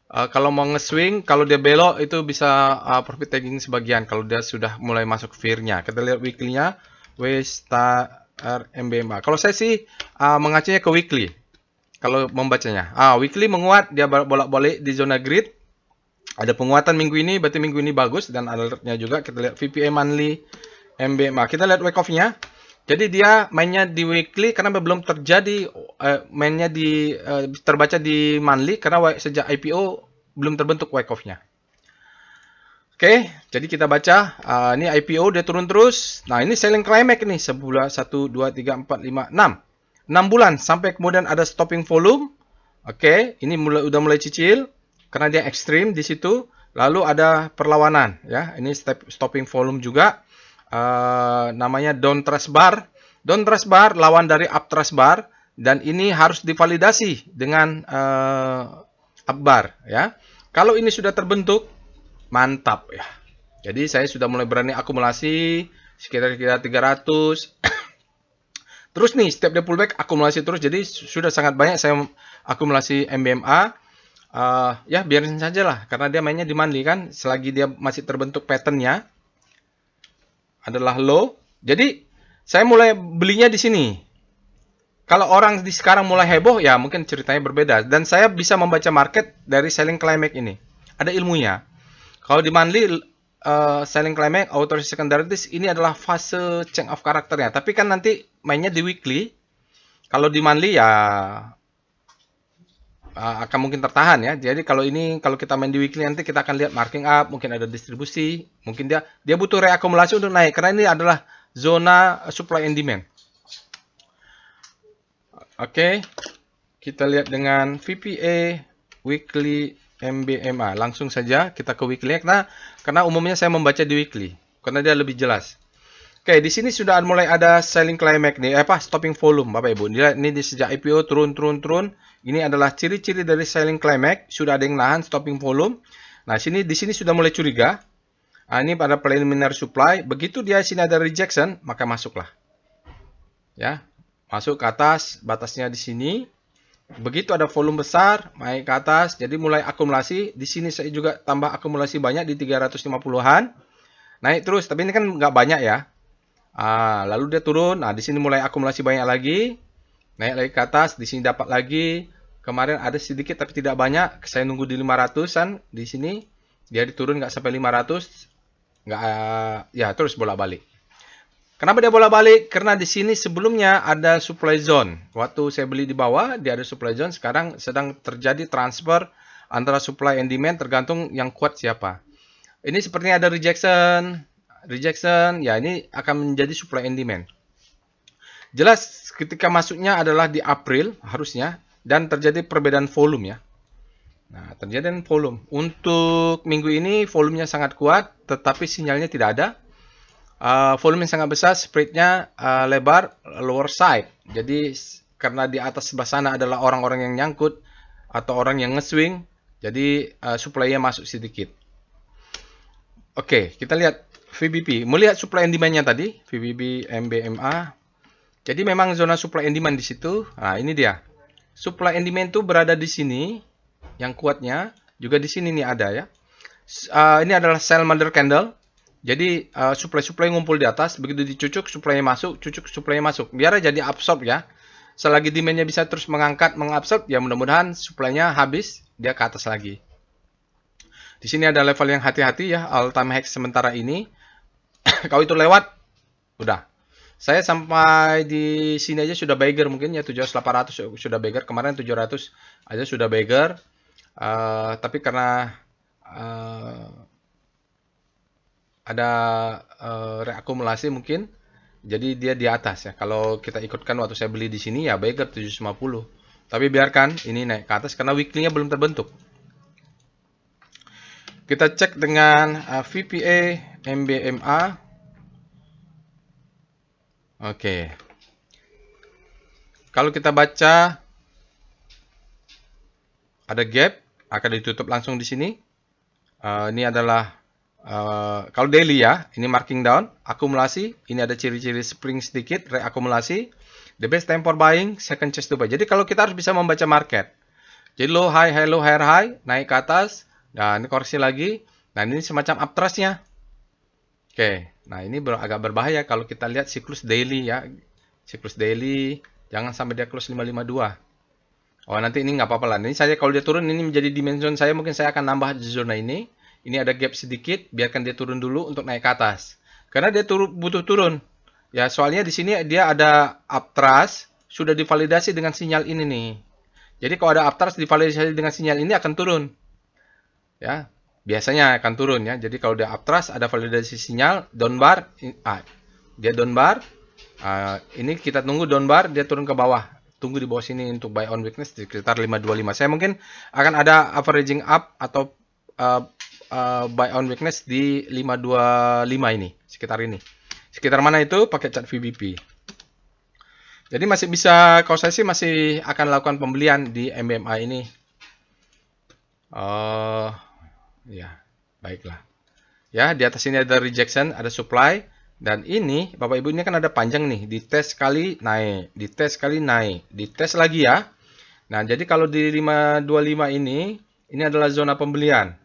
Speaker 1: Kalau mau nge-swing, kalau dia belok itu bisa profit taking sebagian. Kalau dia sudah mulai masuk fear-nya. Kita lihat weekly-nya. Star MBMA. Kalau saya sih mengacunya ke weekly. Kalau membacanya. Weekly menguat, dia bolak-balik di zona grid. Ada penguatan minggu ini, berarti minggu ini bagus. Dan alertnya juga, kita lihat VPA monthly MBMA. Kita lihat wake off-nya. Jadi dia mainnya di weekly karena belum terjadi, mainnya terbaca di monthly karena sejak IPO belum terbentuk wake off-nya. Oke, jadi kita baca, ini IPO dia turun terus. Nah, ini selling climax nih, sebulan 1, 2, 3, 4, 5, 6. 6 bulan sampai kemudian ada stopping volume. Oke, ini udah mulai cicil karena dia ekstrim di situ. Lalu ada perlawanan ya. Ini stopping volume juga. Namanya down trust bar. Down trust bar lawan dari up trust bar dan ini harus divalidasi dengan up bar ya. Kalau ini sudah terbentuk, mantap ya. Jadi saya sudah mulai berani akumulasi sekitar 300. Terus nih, setiap dia pullback akumulasi terus. Jadi sudah sangat banyak saya akumulasi MBMA. Ya biarin saja lah, karena dia mainnya di monthly kan. Selagi dia masih terbentuk patternnya adalah low. Jadi saya mulai belinya di sini. Kalau orang di sekarang mulai heboh, ya mungkin ceritanya berbeda. Dan saya bisa membaca market dari selling climax ini. Ada ilmunya. Kalau di monthly, selling climax, authority secondaries, ini adalah fase change of karakternya. Tapi kan nanti mainnya di weekly. Kalau di monthly ya akan mungkin tertahan ya. Jadi kalau kita main di weekly nanti kita akan lihat marking up, mungkin ada distribusi, mungkin dia butuh reakumulasi untuk naik karena ini adalah zona supply and demand. Oke, kita lihat dengan VPA weekly MBMA. Langsung saja kita ke weekly karena umumnya saya membaca di weekly karena dia lebih jelas. Oke, di sini sudah mulai ada selling climax nih, stopping volume Bapak Ibu. Ini di sejak IPO turun. Ini adalah ciri-ciri dari selling climax, sudah ada yang nahan stopping volume. Nah, di sini sudah mulai curiga. Ini pada preliminary supply, begitu dia sini ada rejection, maka masuklah. Ya. Masuk ke atas, batasnya di sini. Begitu ada volume besar, naik ke atas, jadi mulai akumulasi. Di sini saya juga tambah akumulasi banyak di 350-an. Naik terus, tapi ini kan nggak banyak ya. Lalu dia turun. Nah, di sini mulai akumulasi banyak lagi. Naik lagi ke atas, di sini dapat lagi. Kemarin ada sedikit tapi tidak banyak. Saya nunggu di 500-an di sini. Dia diturun nggak sampai 500. Nggak, ya terus bolak-balik. Kenapa dia bolak-balik? Karena di sini sebelumnya ada supply zone. Waktu saya beli di bawah, dia ada supply zone. Sekarang sedang terjadi transfer antara supply and demand tergantung yang kuat siapa. Ini sepertinya ada rejection. Ya ini akan menjadi supply and demand. Jelas ketika masuknya adalah di April harusnya. Dan terjadi perbedaan volume ya. Nah, terjadi volume. Untuk minggu ini volumenya sangat kuat, tetapi sinyalnya tidak ada. Volume yang sangat besar, spreadnya lebar, lower side. Jadi karena di atas sebelah sana adalah orang-orang yang nyangkut atau orang yang nge-swing, jadi supply-nya masuk sedikit. Oke, kita lihat VBP. Melihat supply and demand-nya tadi, VBP MBMA. Jadi memang zona supply and demand di situ. Nah, ini dia. Supply and demand itu berada di sini, yang kuatnya juga di sini nih ada ya. Ini adalah sell mother candle. Jadi supply ngumpul di atas, begitu dicucuk supply-nya masuk, cucuk supply-nya masuk. Biar jadi absorb ya. Selagi demand-nya bisa terus mengabsorb, ya mudah-mudahan supply-nya habis, dia ke atas lagi. Di sini ada level yang hati-hati ya, all time high sementara ini. Kalau itu lewat, udah. Saya sampai di sini aja sudah beggar mungkin ya, 700-800 sudah beggar. Kemarin 700 aja sudah beggar. Tapi karena ada reakumulasi mungkin, jadi dia di atas ya. Kalau kita ikutkan waktu saya beli di sini ya beggar 750. Tapi biarkan ini naik ke atas karena weekly-nya belum terbentuk. Kita cek dengan VPA MBMA. Oke. Kalau kita baca ada gap, akan ditutup langsung di sini. Ini adalah kalau daily ya, ini marking down, akumulasi, ini ada ciri-ciri spring sedikit, reakumulasi. The best time for buying, second chance to buy. Jadi kalau kita harus bisa membaca market. Jadi low high, high low, higher high, naik ke atas. Nah, ini koreksi lagi. Nah, ini semacam uptrust-nya. Oke, nah ini agak berbahaya kalau kita lihat siklus daily ya. Siklus daily, jangan sampai dia close 552. Oh, nanti ini nggak apa-apa lah. Ini saja kalau dia turun, ini menjadi dimension saya, mungkin saya akan nambah di zona ini. Ini ada gap sedikit, biarkan dia turun dulu untuk naik ke atas. Karena dia butuh turun. Ya, soalnya di sini dia ada uptrust, sudah divalidasi dengan sinyal ini nih. Jadi kalau ada uptrust divalidasi dengan sinyal ini akan turun. Ya, biasanya akan turun ya. Jadi kalau dia uptrust ada validasi sinyal, down bar, dia down bar. Ini kita tunggu down bar, dia turun ke bawah. Tunggu di bawah sini untuk buy on weakness di sekitar 525. Saya mungkin akan ada averaging up atau buy on weakness di 525 ini, sekitar ini. Sekitar mana itu? Pakai chart VBP. Jadi masih bisa, kalau saya sih masih akan lakukan pembelian di MBMA ini. Ya, baiklah. Ya, di atas ini ada rejection, ada supply, dan ini Bapak Ibu ini kan ada panjang nih, dites sekali naik, dites sekali naik, dites lagi ya. Nah, jadi kalau di 525 ini adalah zona pembelian.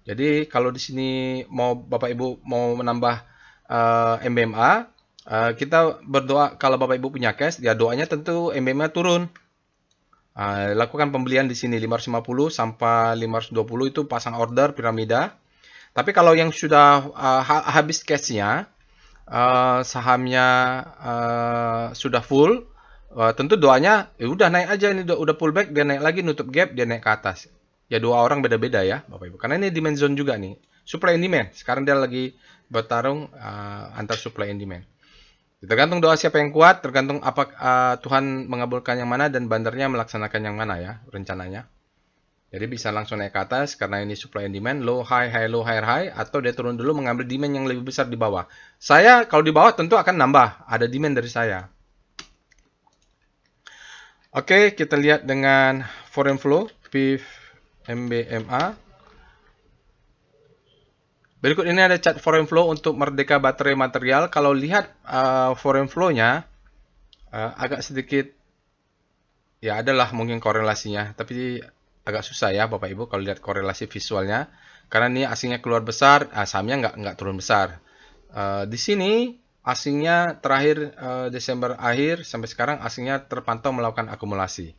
Speaker 1: Jadi kalau di sini mau Bapak Ibu mau menambah MBMA, kita berdoa kalau Bapak Ibu punya cash, ya doanya tentu MBMA turun. Lakukan pembelian di sini 550 sampai 520 itu pasang order piramida. Tapi kalau yang sudah habis cashnya, sahamnya sudah full, tentu doanya ya udah naik aja ini udah pullback dia naik lagi nutup gap dia naik ke atas. Ya dua orang beda-beda ya Bapak Ibu. Karena ini demand zone juga nih. Supply and demand. Sekarang dia lagi bertarung antar supply and demand. Tergantung doa siapa yang kuat, tergantung apa Tuhan mengabulkan yang mana dan bandarnya melaksanakan yang mana ya rencananya. Jadi bisa langsung naik ke atas karena ini supply and demand, low high high low higher high, atau dia turun dulu mengambil demand yang lebih besar di bawah. Saya kalau di bawah tentu akan nambah, ada demand dari saya. Oke, kita lihat dengan foreign flow, PIF MBMA. Berikut ini ada chart foreign flow untuk Merdeka Baterai Material. Kalau lihat foreign flow-nya agak sedikit ya adalah mungkin korelasinya, tapi agak susah ya Bapak Ibu kalau lihat korelasi visualnya. Karena ini asingnya keluar besar, sahamnya nggak turun besar. Di sini asingnya terakhir Desember akhir sampai sekarang asingnya terpantau melakukan akumulasi.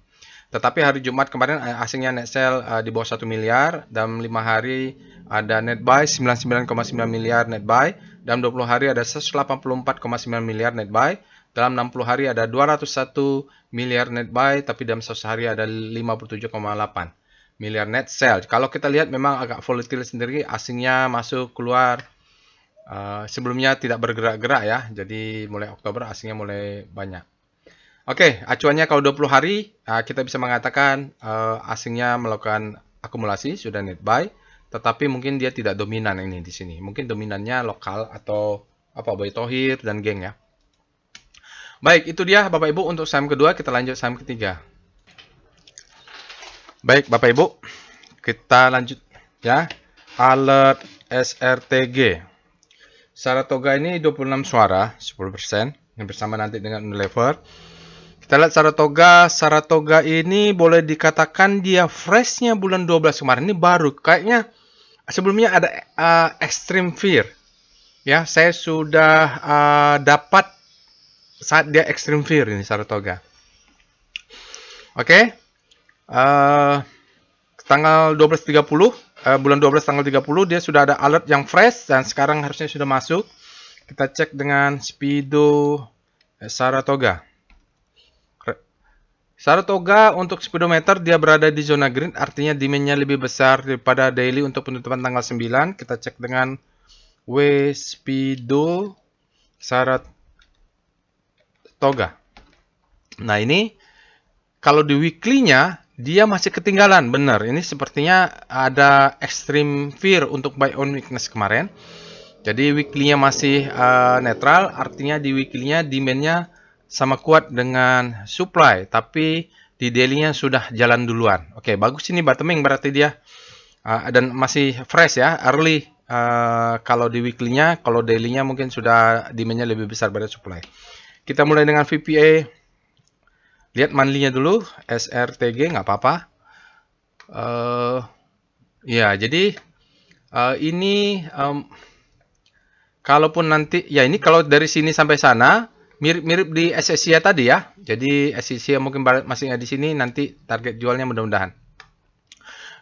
Speaker 1: Tetapi hari Jumat kemarin asingnya net sell di bawah 1 miliar, dalam 5 hari ada net buy 99,9 miliar net buy, dalam 20 hari ada 184,9 miliar net buy, dalam 60 hari ada 201 miliar net buy, tapi dalam 100 hari ada 57,8 miliar net sell. Kalau kita lihat memang agak volatile sendiri, asingnya masuk keluar. Sebelumnya tidak bergerak-gerak ya, jadi mulai Oktober asingnya mulai banyak. Oke, acuannya kalau 20 hari kita bisa mengatakan asingnya melakukan akumulasi sudah net buy, tetapi mungkin dia tidak dominan ini di sini. Mungkin dominannya lokal atau apa Boy Thohir dan geng ya. Baik, itu dia Bapak Ibu untuk saham kedua, kita lanjut saham ketiga. Baik, Bapak Ibu, kita lanjut ya. Alert SRTG. Saratoga ini 26 suara, 10%, yang bersama nanti dengan Unilever. Kita lihat Saratoga ini boleh dikatakan dia freshnya bulan 12 kemarin. Ini baru, kayaknya sebelumnya ada Extreme Fear. Ya, saya sudah dapat saat dia Extreme Fear ini Saratoga. Oke. Tanggal 12.30, bulan 12 tanggal 30 dia sudah ada alert yang fresh dan sekarang harusnya sudah masuk. Kita cek dengan Speedo Saratoga. Saratoga untuk speedometer dia berada di zona green, artinya demand-nya lebih besar daripada daily untuk penutupan tanggal 9. Kita cek dengan Speedo Saratoga. Nah ini kalau di weekly-nya dia masih ketinggalan, benar. Ini sepertinya ada extreme fear untuk buy on weakness kemarin. Jadi weekly-nya masih netral, artinya di weekly-nya demand-nya sama kuat dengan supply, tapi di daily-nya sudah jalan duluan. Oke, bagus ini bottoming berarti dia dan masih fresh ya, early. Kalau di weekly-nya, kalau daily-nya mungkin sudah demand-nya lebih besar pada supply. Kita mulai dengan VPA. Lihat monthly-nya dulu, SRTG nggak apa-apa. Ya, jadi ini kalaupun nanti, ya ini kalau dari sini sampai sana, mirip-mirip di SSIA tadi ya. Jadi SSIA mungkin masih di sini, nanti target jualnya mudah-mudahan.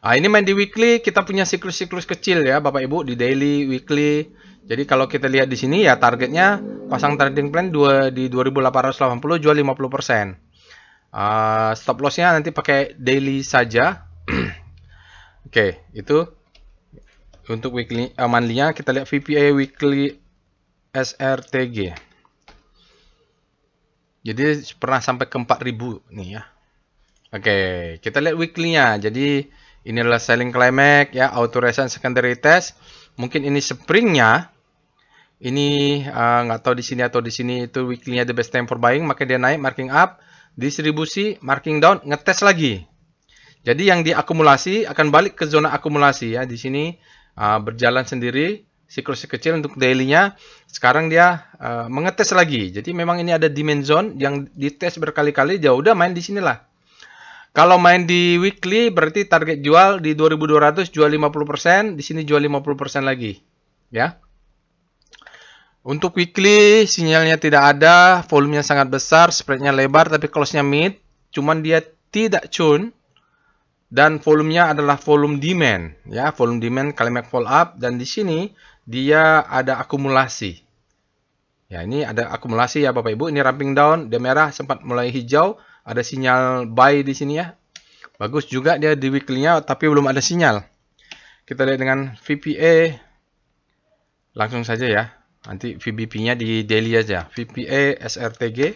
Speaker 1: Ini main di weekly, kita punya siklus-siklus kecil ya Bapak Ibu, di daily, weekly. Jadi kalau kita lihat di sini ya targetnya, pasang trading plan di 2880, jual 50%. Stop loss-nya nanti pakai daily saja. Oke, itu untuk weekly monthly-nya kita lihat VPA weekly SRTG. Jadi pernah sampai ke 4000 nih ya. Oke, kita lihat weekly-nya. Jadi ini adalah selling climax ya, auto resistance secondary test. Mungkin ini spring-nya. Ini nggak tahu di sini atau di sini itu weekly-nya the best time for buying, maka dia naik marking up. Distribusi, marking down, ngetes lagi. Jadi yang diakumulasi akan balik ke zona akumulasi ya. Di sini berjalan sendiri siklus kecil untuk daily-nya. Sekarang dia mengetes lagi. Jadi memang ini ada demand zone yang dites berkali-kali. Ya udah main di sinilah. Kalau main di weekly berarti target jual di 2200 jual 50%, di sini jual 50% lagi. Ya. Untuk weekly sinyalnya tidak ada, volumenya sangat besar, spreadnya lebar tapi close-nya mid, cuman dia tidak tune dan volumenya adalah volume demand, ya, volume demand kalimat fall up dan di sini dia ada akumulasi. Ya, ini ada akumulasi ya Bapak Ibu, ini ramping down, dia merah sempat mulai hijau, ada sinyal buy di sini ya. Bagus juga dia di weekly-nya tapi belum ada sinyal. Kita lihat dengan VPA langsung saja ya. Nanti VBP-nya di daily aja. VPA SRTG.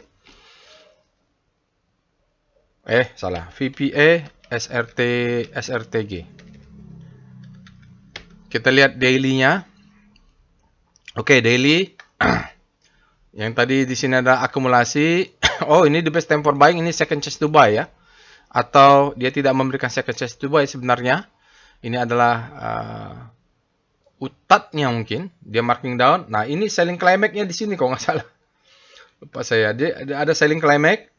Speaker 1: Salah. VPA SRTG. Kita lihat daily-nya. Oke, daily. Yang tadi di sini ada akumulasi. Oh, ini the best time for buying. Ini second chance to buy ya. Atau dia tidak memberikan second chance to buy sebenarnya. Ini adalah utatnya mungkin. Dia marking down. Nah, ini selling climax-nya di sini kalau nggak salah. Lupa saya. Dia ada selling climax.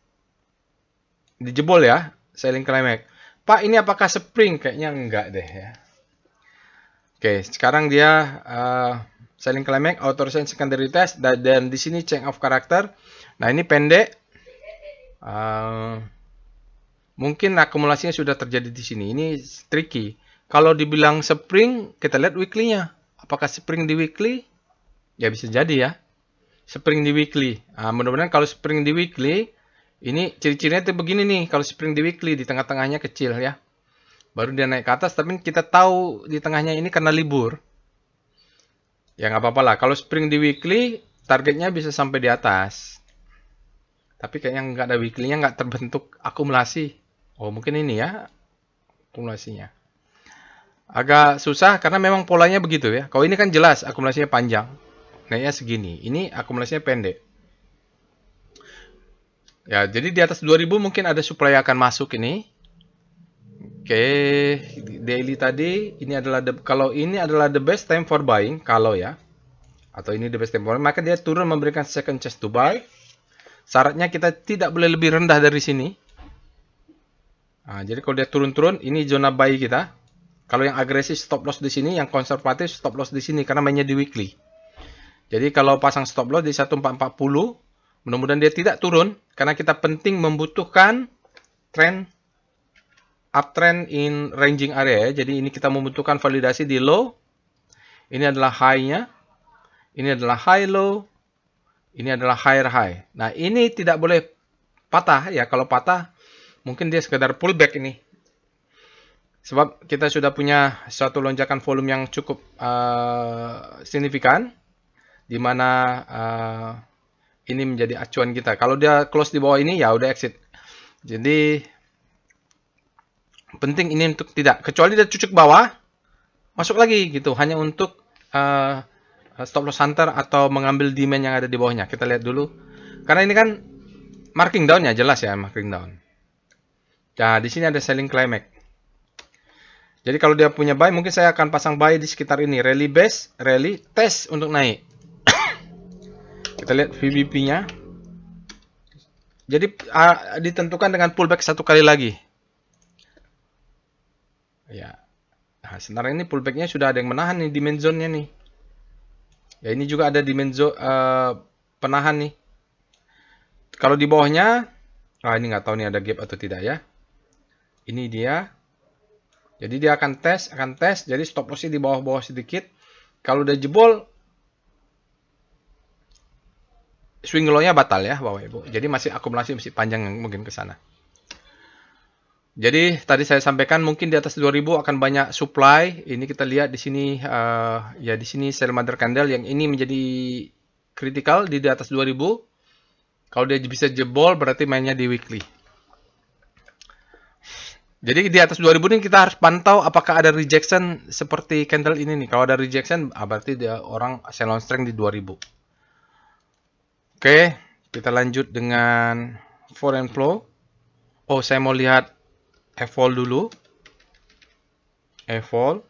Speaker 1: Dijebol ya. Selling climax. Pak, ini apakah spring? Kayaknya enggak deh ya. Oke, sekarang dia selling climax, authorization secondary test, dan di sini change of character. Nah, ini pendek. Mungkin akumulasinya sudah terjadi di sini. Ini tricky. Kalau dibilang spring, kita lihat weekly-nya. Apakah spring di weekly? Ya bisa jadi ya. Spring di weekly. Mudah-mudahan kalau spring di weekly, ini ciri-cirinya itu begini nih. Kalau spring di weekly, di tengah-tengahnya kecil ya. Baru dia naik ke atas, tapi kita tahu di tengahnya ini karena libur. Ya nggak apa-apa lah. Kalau spring di weekly, targetnya bisa sampai di atas. Tapi kayaknya nggak ada weekly-nya, nggak terbentuk akumulasi. Oh, mungkin ini ya akumulasinya. Agak susah karena memang polanya begitu ya. Kalau ini kan jelas akumulasinya panjang. Naiknya segini. Ini akumulasinya pendek. Ya, jadi di atas 2000 mungkin ada supply akan masuk ini. Oke, daily tadi ini adalah kalau ini adalah the best time for buying kalau ya. Atau ini the best time for buying, maka dia turun memberikan second chance to buy. Syaratnya kita tidak boleh lebih rendah dari sini. Jadi kalau dia turun-turun, ini zona buy kita. Kalau yang agresif stop loss di sini, yang konservatif stop loss di sini karena mainnya di weekly. Jadi kalau pasang stop loss di 1440, mudah-mudahan dia tidak turun karena kita penting membutuhkan trend uptrend in ranging area ya. Jadi ini kita membutuhkan validasi di low. Ini adalah high-nya. Ini adalah high low. Ini adalah higher high. Nah, ini tidak boleh patah ya. Kalau patah mungkin dia sekedar pullback ini. Sebab kita sudah punya suatu lonjakan volume yang cukup signifikan, di mana ini menjadi acuan kita. Kalau dia close di bawah ini, ya udah exit. Jadi penting ini untuk tidak, kecuali dia cucuk bawah, masuk lagi gitu, hanya untuk stop loss hunter atau mengambil demand yang ada di bawahnya. Kita lihat dulu, karena ini kan marking down-nya jelas ya, marking down. Nah, di sini ada selling climax. Jadi kalau dia punya buy, mungkin saya akan pasang buy di sekitar ini. Rally base, rally, test untuk naik. Kita lihat VBP-nya. Jadi ditentukan dengan pullback satu kali lagi. Ya. Nah, sementara ini pullback-nya sudah ada yang menahan nih, demand zone-nya nih. Ya, ini juga ada demand zone penahan nih. Kalau di bawahnya, ini nggak tahu nih ada gap atau tidak ya. Ini dia. Jadi dia akan tes, jadi stop loss-nya di bawah-bawah sedikit. Kalau udah jebol, swing low-nya batal ya, Bapak Ibu. Jadi masih akumulasi masih panjang mungkin ke sana. Jadi tadi saya sampaikan mungkin di atas 2000 akan banyak supply. Ini kita lihat di sini ya di sini sell mother candle yang ini menjadi critical di atas 2000. Kalau dia bisa jebol berarti mainnya di weekly. Jadi di atas 2000 ini kita harus pantau apakah ada rejection seperti candle ini nih. Kalau ada rejection berarti dia orang sell on strength di 2000. Oke, kita lanjut dengan foreign flow. Oh, saya mau lihat evol dulu. Evol.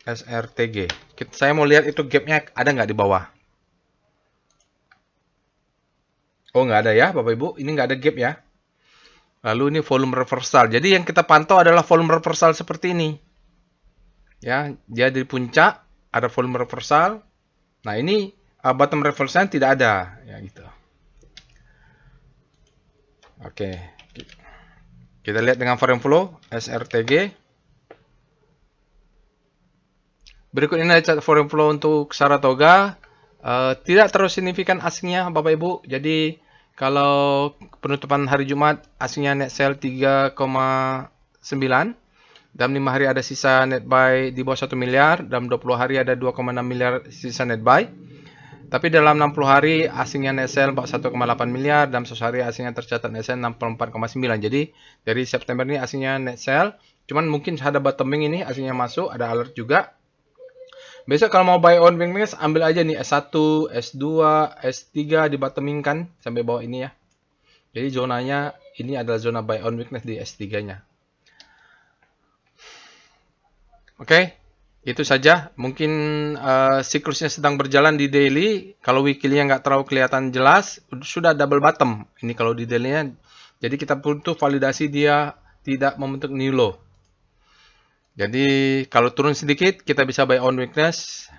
Speaker 1: SRTG. Saya mau lihat itu gapnya ada nggak di bawah. Oh, nggak ada ya, Bapak Ibu. Ini nggak ada gap ya. Lalu ini volume reversal. Jadi yang kita pantau adalah volume reversal seperti ini. Ya, dia di puncak, ada volume reversal. Nah, ini bottom reversal tidak ada. Ya, gitu. Oke. Kita lihat dengan foreign flow, SRTG. Berikut ini ada chart foreign flow untuk Saratoga. Tidak terlalu signifikan asingnya, Bapak Ibu. Jadi, kalau penutupan hari Jumat, asingnya net sell 3,9. Dalam 5 hari ada sisa net buy di bawah 1 miliar. Dalam 20 hari ada 2,6 miliar sisa net buy. Tapi dalam 60 hari asingnya net sell 41,8 miliar. Dalam 100 hari asingnya tercatat net sell 64,9. Jadi, dari September ini asingnya net sell. Cuman mungkin ada bottoming ini, asingnya masuk. Ada alert juga. Besok kalau mau buy on weakness, ambil aja nih S1, S2, S3 di bottoming kan sampai bawah ini ya. Jadi zonanya ini adalah zona buy on weakness di S3-nya. Oke, itu saja. Mungkin siklusnya sedang berjalan di daily. Kalau weekly-nya nggak terlalu kelihatan jelas, sudah double bottom. Ini kalau di daily-nya. Jadi kita butuh validasi dia tidak membentuk new low. Jadi kalau turun sedikit kita bisa buy on weakness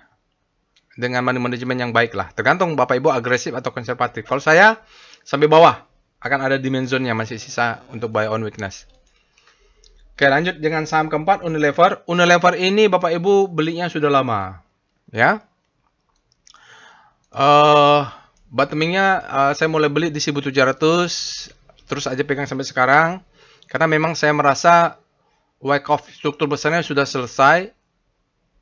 Speaker 1: dengan money management yang baik lah. Tergantung Bapak Ibu agresif atau konservatif. Kalau saya sampai bawah akan ada dimensionnya masih sisa untuk buy on weakness. Oke, lanjut dengan saham keempat, Unilever. Unilever ini Bapak Ibu belinya sudah lama, ya. Bottomingnya saya mulai beli di 1.700, terus aja pegang sampai sekarang. Karena memang saya merasa wake off struktur besarnya sudah selesai,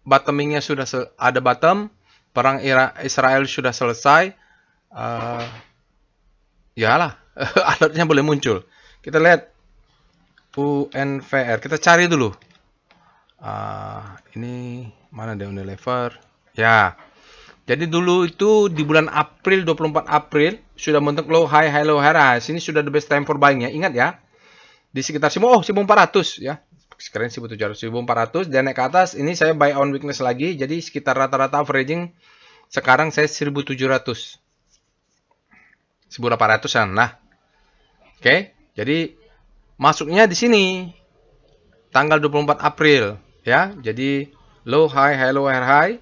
Speaker 1: bottomingnya sudah ada bottom, perang Israel sudah selesai, yalah, alertnya boleh muncul. Kita lihat UNVR, kita cari dulu. Ini mana deh Unilever? Ya, jadi dulu itu di bulan April, 24 April, sudah bentuk low high, high low high. Sini sudah the best time for buying ya, ingat ya. Di sekitar 1.400 ya. Sekarang 1.700, 1.400 dan naik ke atas. Ini saya buy on weakness lagi. Jadi sekitar rata-rata averaging sekarang saya 1.700, 1.800an. Nah, oke. Jadi masuknya di sini tanggal 24 April ya. Jadi low high, high low, high.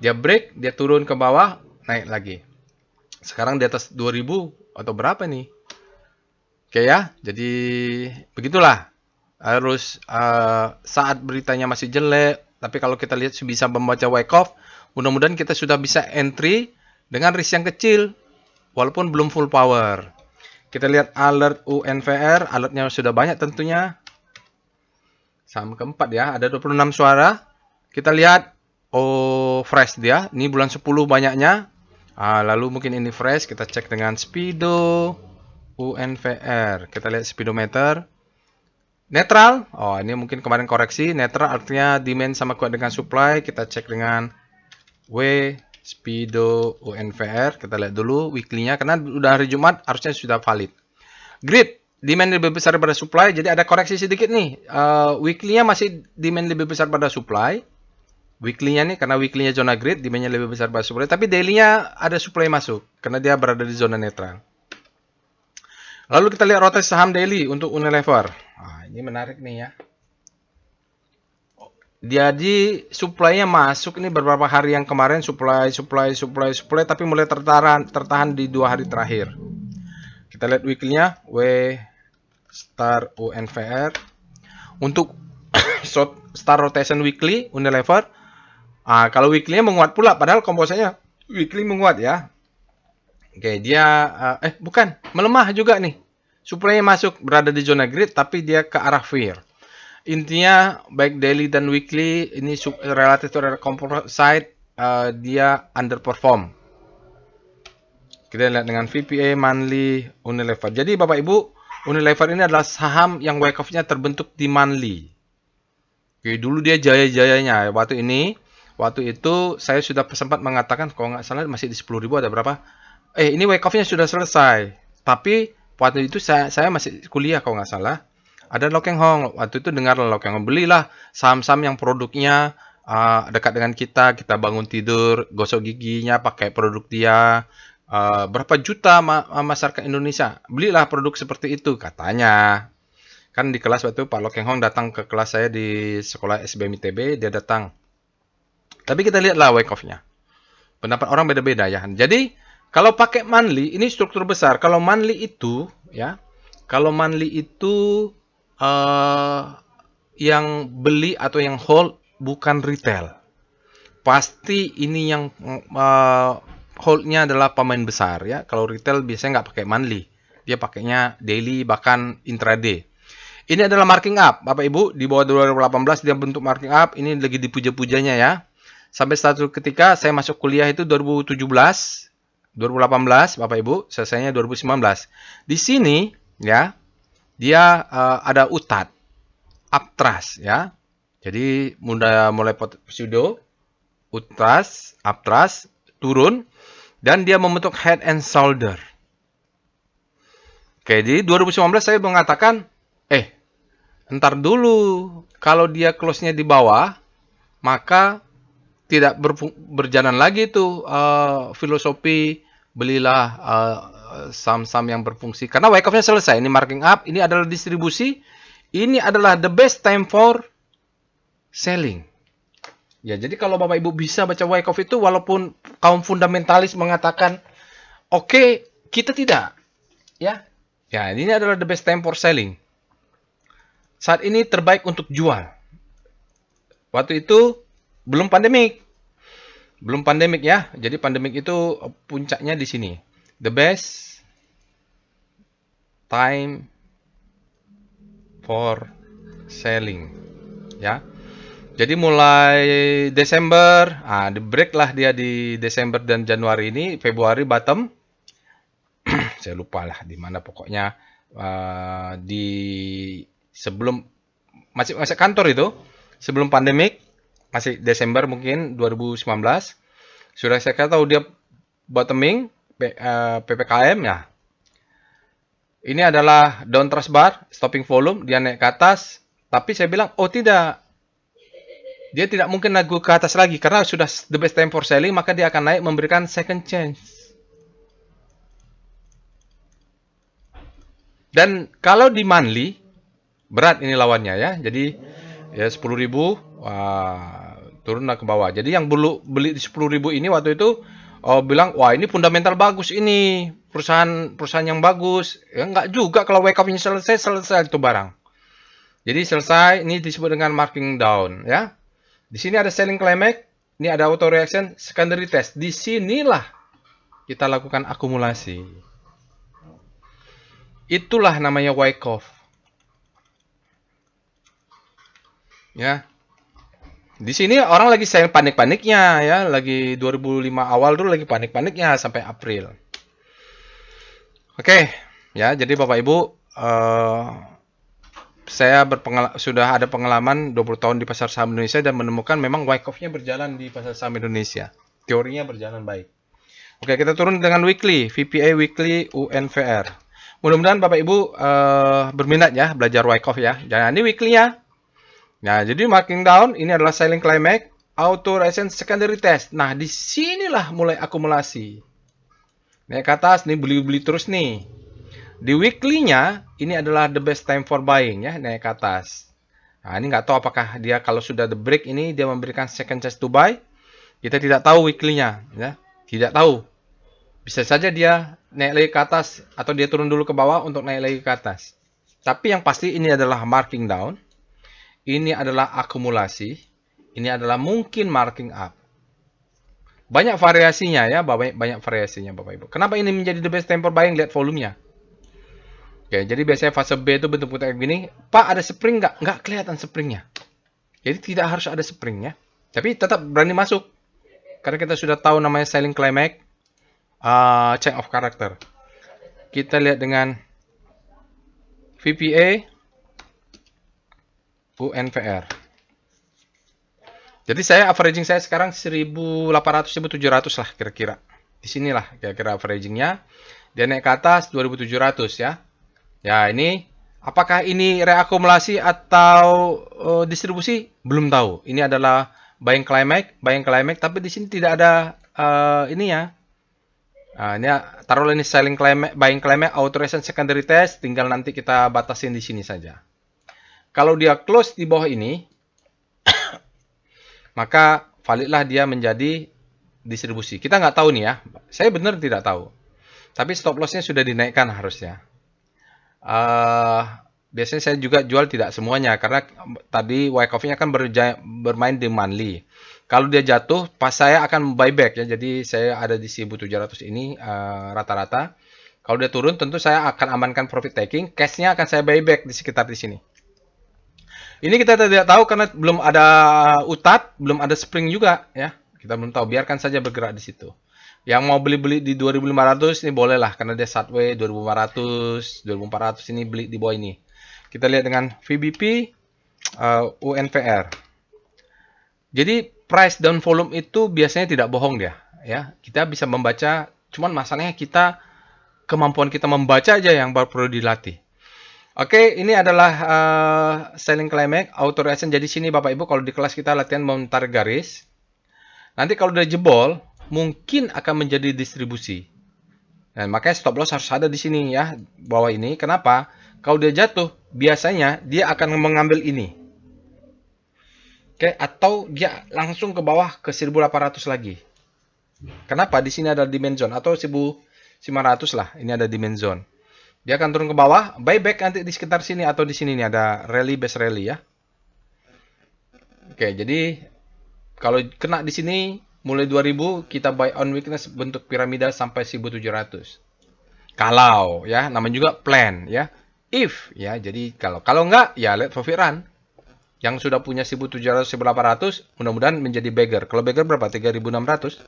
Speaker 1: Dia break, dia turun ke bawah, naik lagi. Sekarang di atas 2.000 atau berapa nih? Oke ya. Jadi begitulah. Harus saat beritanya masih jelek, tapi kalau kita lihat bisa membaca wake off, mudah-mudahan kita sudah bisa entry dengan risk yang kecil, walaupun belum full power. Kita lihat alert UNVR, alertnya sudah banyak tentunya. Saham keempat ya, ada 26 suara. Kita lihat, fresh dia, ini bulan 10 banyaknya. Lalu mungkin ini fresh, kita cek dengan Speedo, UNVR. Kita lihat speedometer. Netral, ini mungkin kemarin koreksi. Netral artinya demand sama kuat dengan supply. Kita cek dengan W, Speedo, UNVR. Kita lihat dulu weekly-nya, karena udah hari Jumat harusnya sudah valid. Grid, demand lebih besar daripada supply. Jadi ada koreksi sedikit nih. Weekly-nya masih demand lebih besar pada supply. Weekly-nya nih, karena weekly-nya zona grid, demand-nya lebih besar pada supply. Tapi daily-nya ada supply masuk, karena dia berada di zona netral. Lalu kita lihat rotasi saham daily untuk Unilever. Ini menarik nih ya. Jadi supply-nya masuk ini beberapa hari yang kemarin supply, tapi mulai tertahan di 2 hari terakhir. Kita lihat weekly-nya, W star UNVR. Untuk star rotation weekly Unilever. Kalau weekly-nya menguat pula, padahal komposisinya weekly menguat ya. Oke, dia bukan, melemah juga nih. Supply-nya masuk, berada di zona grid, tapi dia ke arah fear. Intinya, baik daily dan weekly, ini relatif to composite, dia underperform. Kita lihat dengan VPA, monthly, Unilever. Jadi Bapak Ibu, Unilever ini adalah saham yang wake off-nya terbentuk di monthly. Oke, dulu dia jaya-jayanya. Waktu itu saya sudah sempat mengatakan, kalau nggak salah masih di 10.000 ada berapa? Ini wake off-nya sudah selesai. Tapi waktu itu saya masih kuliah kalau nggak salah. Ada Lokeng Hong. Waktu itu dengar Lokeng Hong. Belilah saham-saham yang produknya dekat dengan kita, kita bangun tidur, gosok giginya pakai produk dia. Berapa juta masyarakat Indonesia belilah produk seperti itu katanya. Kan di kelas waktu Pak Lo Keng Hong datang ke kelas saya di sekolah SBM ITB, dia datang. Tapi kita lihatlah wake off-nya. Pendapat orang beda-beda ya. Jadi kalau pakai monthly, ini struktur besar. Kalau monthly itu ya, kalau monthly itu yang beli atau yang hold bukan retail. Pasti ini yang holdnya adalah pemain besar ya. Kalau retail biasanya nggak pakai monthly, dia pakainya daily bahkan intraday. Ini adalah marking up, Bapak Ibu, di bawah 2018 dia bentuk marking up. Ini lagi dipuja-pujanya ya. Sampai satu ketika saya masuk kuliah itu 2017, 2018, Bapak Ibu, selesainya 2019. Di sini ya, dia ada utat, uptrust ya. Jadi mulai pseudo, utras, uptrust, turun, dan dia membentuk head and shoulder. Oke, jadi 2019 saya mengatakan, ntar dulu, kalau dia close-nya di bawah, maka tidak berjalan lagi tuh filosofi belilah saham-saham yang berfungsi. Karena wake up-nya selesai, ini marking up, ini adalah distribusi, ini adalah the best time for selling. Ya, jadi kalau Bapak Ibu bisa baca wake up itu, walaupun kaum fundamentalis mengatakan, oke, kita tidak. Ya, ini adalah the best time for selling. Saat ini terbaik untuk jual. Waktu itu belum pandemik. Belum pandemik ya. Jadi pandemik itu puncaknya di sini. The best time for selling. Ya. Jadi mulai Desember, di break lah dia di Desember dan Januari ini, Februari bottom. Saya lupa lah di mana pokoknya di sebelum masih kantor itu, sebelum pandemik, masih Desember mungkin 2019, sudah saya tahu dia bottoming PPKM ya. Ini adalah downtrust bar, stopping volume, dia naik ke atas, tapi saya bilang, oh tidak, dia tidak mungkin naik ke atas lagi karena sudah the best time for selling, maka dia akan naik memberikan second chance. Dan kalau di monthly, berat ini lawannya ya. Jadi ya 10.000 turunlah ke bawah. Jadi yang beli di 10.000 ini waktu itu bilang, wah ini fundamental bagus ini, perusahaan yang bagus. Ya enggak juga, kalau wake up-nya selesai itu barang. Jadi selesai, ini disebut dengan marking down ya. Di sini ada selling climax, ini ada auto reaction, secondary test. Di sinilah kita lakukan akumulasi. Itulah namanya wake off. Ya. Di sini orang lagi sayang panik-paniknya ya, lagi 2005 awal dulu lagi panik-paniknya sampai April. Oke, ya, jadi Bapak Ibu, saya sudah ada pengalaman 20 tahun di pasar saham Indonesia dan menemukan memang wake off-nya berjalan di pasar saham Indonesia. Teorinya berjalan baik. Oke, kita turun dengan weekly, VPA weekly UNVR. Mudah-mudahan Bapak Ibu berminat ya belajar wake off ya. Jangan ini weekly-nya. Nah, jadi marking down ini adalah selling climax, auto reaction secondary test. Nah, disinilah mulai akumulasi. Naik ke atas, nih beli-beli terus nih. Di weekly-nya, ini adalah the best time for buying ya, naik ke atas. Nah, ini nggak tahu apakah dia kalau sudah the break ini, dia memberikan second chance to buy. Kita tidak tahu weekly-nya, ya. Tidak tahu. Bisa saja dia naik lagi ke atas, atau dia turun dulu ke bawah untuk naik lagi ke atas. Tapi yang pasti ini adalah marking down. Ini adalah akumulasi. Ini adalah mungkin marking up. Banyak variasinya ya, banyak variasinya Bapak Ibu. Kenapa ini menjadi the best time for buying? Lihat volumenya. Oke, jadi biasanya fase B itu bentuk putih begini. Pak, ada spring nggak? Nggak kelihatan springnya. Jadi tidak harus ada spring ya. Tapi tetap berani masuk. Karena kita sudah tahu namanya selling climax, change of character. Kita lihat dengan VPA, UNVR. Jadi averaging saya sekarang 1.800-1.700 lah kira-kira. Di sinilah kira-kira averagingnya. Dia naik ke atas 2.700 ya. Ya ini, apakah ini reakumulasi atau distribusi? Belum tahu. Ini adalah buying climax, tapi di sini tidak ada ini ya. Nah, ini taruhlah ini selling climax, buying climax, authorization secondary test, tinggal nanti kita batasin di sini saja. Kalau dia close di bawah ini, maka validlah dia menjadi distribusi. Kita nggak tahu nih ya, saya benar tidak tahu. Tapi stop lossnya sudah dinaikkan harusnya. Biasanya saya juga jual tidak semuanya, karena tadi Wyckoff-nya kan bermain di monthly. Kalau dia jatuh, pas saya akan buyback ya. Jadi saya ada di 1.700 ini rata-rata. Kalau dia turun, tentu saya akan amankan profit taking. Cash-nya akan saya buyback di sekitar di sini. Ini kita tidak tahu karena belum ada utat, belum ada spring juga ya. Kita belum tahu. Biarkan saja bergerak di situ. Yang mau beli-beli di 2.500 ini boleh lah karena dia sideways 2.500, 2.400 ini beli di bawah ini. Kita lihat dengan VBP, UNVR. Jadi price down volume itu biasanya tidak bohong dia, ya. Kita bisa membaca, cuman masalahnya kemampuan kita membaca aja yang perlu dilatih. Oke, ini adalah selling climax, authorization. Jadi sini Bapak Ibu kalau di kelas kita latihan memutar garis. Nanti kalau udah jebol, mungkin akan menjadi distribusi. Dan makanya stop loss harus ada di sini ya, bawah ini. Kenapa? Kalau dia jatuh, biasanya dia akan mengambil ini. Oke, atau dia langsung ke bawah ke 1.800 lagi. Kenapa? Di sini ada demand zone atau 1.500 lah. Ini ada demand zone. Dia akan turun ke bawah, buyback nanti di sekitar sini atau di sini nih ada rally base rally ya. Oke, jadi kalau kena di sini mulai 2000 kita buy on weakness bentuk piramida sampai 1.700. Kalau ya, namanya juga plan ya. If ya, jadi kalau enggak ya let profit run. Yang sudah punya 1.700, 1.800 mudah-mudahan menjadi beggar. Kalau beggar berapa? 3.600,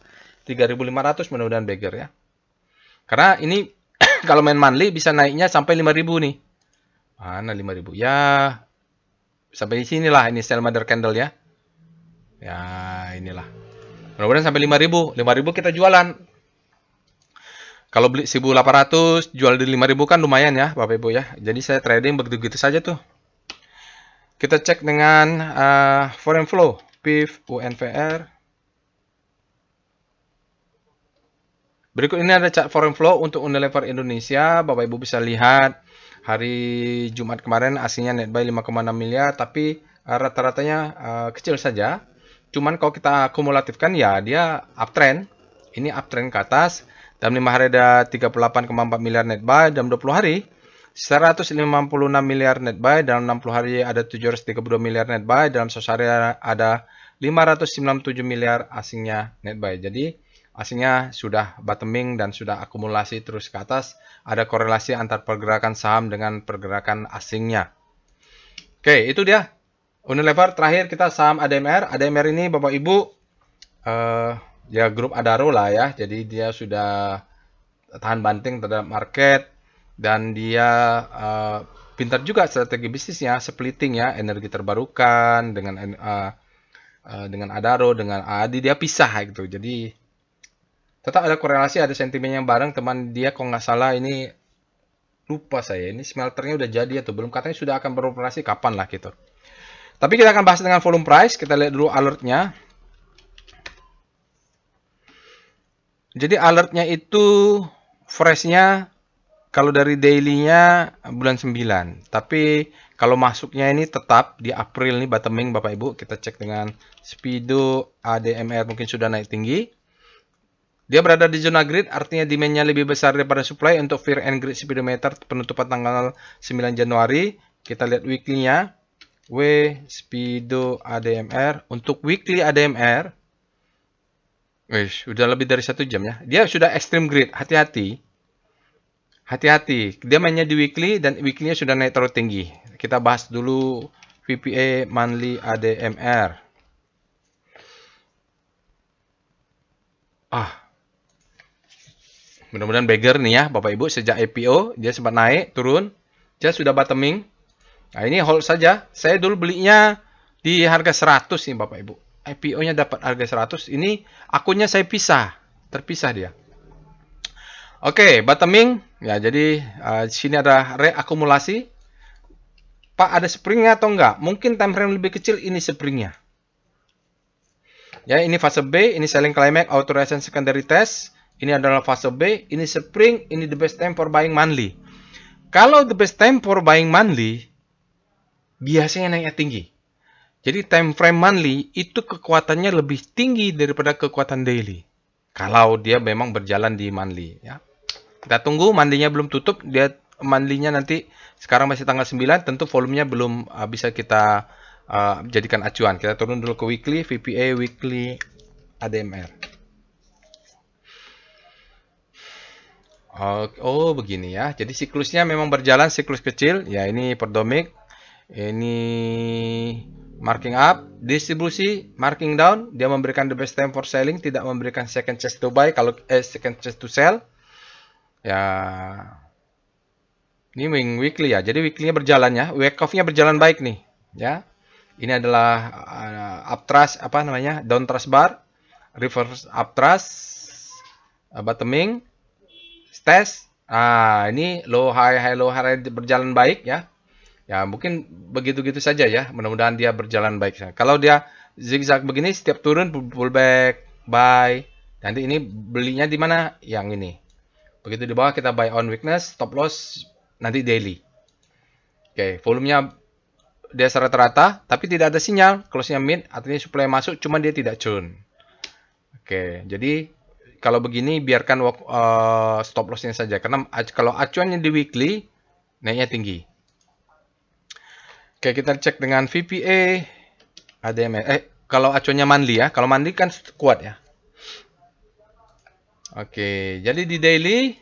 Speaker 1: 3.500 mudah-mudahan beggar ya. Karena ini kalau main monthly bisa naiknya sampai 5.000 nih. Mana 5.000? Ya sampai di sinilah ini sell mother candle ya. Ya inilah. Mudah-mudahan sampai 5.000. 5.000 kita jualan. Kalau beli 1.800, jual di 5.000 kan lumayan ya, Bapak Ibu ya. Jadi saya trading begitu-begitu saja tuh. Kita cek dengan foreign flow, PIF, UNVR. Berikut ini ada chart foreign flow untuk Unilever Indonesia. Bapak Ibu bisa lihat hari Jumat kemarin aslinya net buy 5,6 miliar, tapi rata-ratanya kecil saja. Cuman kalau kita kumulatifkan ya dia uptrend. Ini uptrend ke atas. Dalam 5 hari ada 38,4 miliar net buy, dalam 20 hari 156 miliar net buy, dalam 60 hari ada 732 miliar net buy, dalam 100 hari ada 597 miliar asingnya net buy. Jadi asingnya sudah bottoming dan sudah akumulasi terus ke atas. Ada korelasi antar pergerakan saham dengan pergerakan asingnya. Oke, itu dia. Unilever terakhir kita saham ADMR. ADMR ini Bapak Ibu ya grup Adaro lah ya. Jadi dia sudah tahan banting terhadap market dan dia pintar juga strategi bisnisnya, splitting ya, energi terbarukan dengan Adaro, dengan ADI dia pisah gitu. Jadi tetap ada korelasi, ada sentimen yang bareng. Teman dia kalau nggak salah ini lupa saya, ini smelternya udah jadi atau belum, katanya sudah akan beroperasi kapan lah gitu. Tapi kita akan bahas dengan volume price. Kita lihat dulu alertnya. Jadi alertnya itu freshnya kalau dari daily-nya bulan 9. Tapi kalau masuknya ini tetap di April nih bottoming Bapak Ibu. Kita cek dengan Speedo ADMR mungkin sudah naik tinggi. Dia berada di zona grid, artinya demand-nya lebih besar daripada supply untuk Fear and Greed Speedometer penutupan tanggal 9 Januari. Kita lihat weekly-nya. Speedo ADMR. Untuk weekly ADMR udah lebih dari 1 jam ya. Dia sudah extreme grid. Hati-hati. Hati-hati. Dia mainnya di weekly dan weekly-nya sudah naik terlalu tinggi. Kita bahas dulu VPA monthly ADMR. Mudah-mudahan beggar nih ya Bapak Ibu. Sejak IPO dia sempat naik, turun. Dia sudah bottoming. Nah ini hold saja. Saya dulu belinya di harga 100 nih Bapak Ibu. IPO-nya dapat harga 100. Ini akunnya saya pisah. Terpisah dia. Oke, bottoming. Ya, jadi di sini ada reakumulasi. Pak, ada springnya atau enggak? Mungkin time frame lebih kecil ini springnya. Ya, ini fase B, ini selling climax, authorization secondary test. Ini adalah fase B, ini spring, ini the best time for buying monthly. Kalau the best time for buying monthly, biasanya naiknya tinggi. Jadi time frame monthly itu kekuatannya lebih tinggi daripada kekuatan daily. Kalau dia memang berjalan di monthly. Ya. Kita tunggu, monthly-nya belum tutup. Dia monthly-nya nanti, sekarang masih tanggal 9, tentu volumenya belum bisa kita jadikan acuan. Kita turun dulu ke weekly, VPA, weekly, ADMR. Oh, begini ya. Jadi siklusnya memang berjalan siklus kecil. Ya, ini perdomik. Ini marking up, distribusi, marking down. Dia memberikan the best time for selling, tidak memberikan second chance to buy, kalau second chance to sell. Ya, ini weekly ya. Jadi weekly-nya berjalan ya. Wake off-nya berjalan baik nih. Ya, ini adalah upthrust, apa namanya, down thrust bar, reverse upthrust, bottoming, test. Ini low high low high berjalan baik ya. Ya, mungkin begitu-gitu saja ya. Mudah-mudahan dia berjalan baik. Kalau dia zigzag begini, setiap turun pullback, buy. Nanti ini belinya di mana? Yang ini. Begitu di bawah kita buy on weakness, stop loss nanti daily. Oke, volumenya dia rata-rata, tapi tidak ada sinyal. Close-nya mid, artinya supply masuk, cuma dia tidak churn. Oke, jadi kalau begini biarkan stop loss-nya saja. Karena kalau acuannya di weekly, naiknya tinggi. Oke, kita cek dengan VPA, ADMR. Kalau acuannya monthly ya. Kalau monthly kan kuat ya. Oke, jadi di daily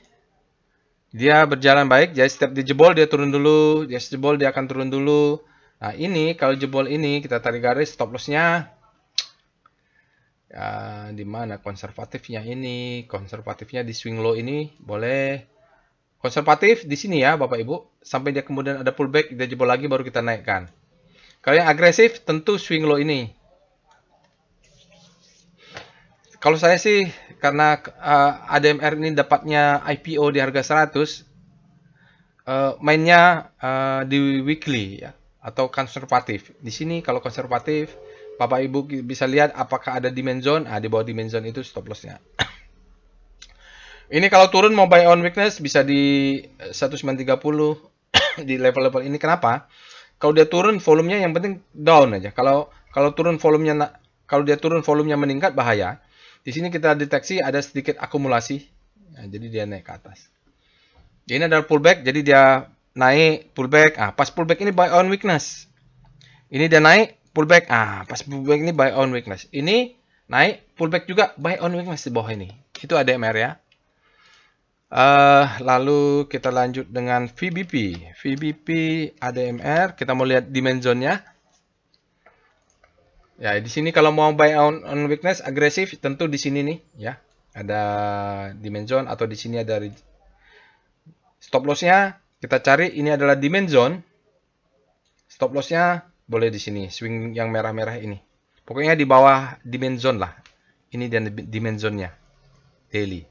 Speaker 1: dia berjalan baik. Jadi setiap dijebol dia turun dulu, dia jebol dia akan turun dulu. Nah, ini kalau jebol ini kita tarik garis stop loss-nya. Ya, di mana konservatifnya ini? Konservatifnya di swing low ini boleh. Konservatif di sini ya, Bapak Ibu. Sampai dia kemudian ada pullback, dia jebol lagi baru kita naikkan. Kalau yang agresif tentu swing low ini. Kalau saya sih karena ADMR ini dapatnya IPO di harga 100, mainnya di weekly ya atau konservatif. Di sini kalau konservatif, Bapak Ibu bisa lihat apakah ada demand zone. Di bawah demand zone itu stop loss-nya. Ini kalau turun mau buy on weakness bisa di 1930 di level-level ini. Kenapa? Kalau dia turun volumenya yang penting down aja. Kalau turun volumenya, kalau dia turun volumenya meningkat bahaya. Di sini kita deteksi ada sedikit akumulasi. Nah, jadi dia naik ke atas. Ini adalah pullback, jadi dia naik pullback. Pas pullback ini buy on weakness. Ini dia naik pullback. Pas pullback ini buy on weakness. Ini naik pullback juga buy on weakness di bawah ini. Itu ADMR ya. Lalu kita lanjut dengan VBP. VBP ADMR, kita mau lihat demand zone-nya. Ya, di sini kalau mau buy on weakness agresif tentu di sini nih ya. Ada demand zone atau di sini ada stop loss-nya. Kita cari ini adalah demand zone. Stop loss-nya boleh di sini, swing yang merah-merah ini. Pokoknya di bawah demand zone lah. Ini dan demand zone-nya. Daily.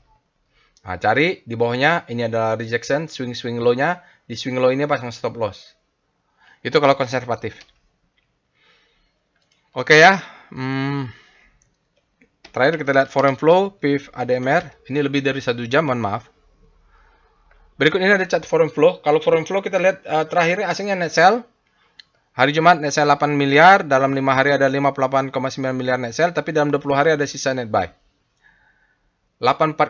Speaker 1: Cari di bawahnya, ini adalah rejection, swing low-nya. Di swing low ini pasang stop loss. Itu kalau konservatif. Oke ya. Terakhir kita lihat foreign flow, PIF ADMR. Ini lebih dari 1 jam, mohon maaf. Berikut ini ada chart foreign flow. Kalau foreign flow kita lihat terakhirnya asingnya net sell. Hari Jumat net sell 8 miliar, dalam 5 hari ada 58,9 miliar net sell, tapi dalam 20 hari ada sisa net buy. 84,8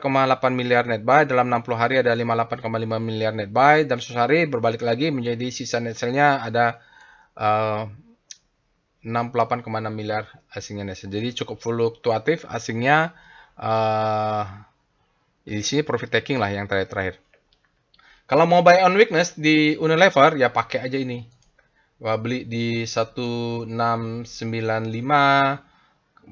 Speaker 1: miliar net buy, dalam 60 hari ada 58,5 miliar net buy, dalam 100 hari berbalik lagi menjadi sisa net sell-nya ada 68,6 miliar asingnya net sell. Jadi cukup fluktuatif asingnya. Di sini profit taking lah yang terakhir. Kalau mau buy on weakness di Unilever ya pakai aja ini. Beli di 1695,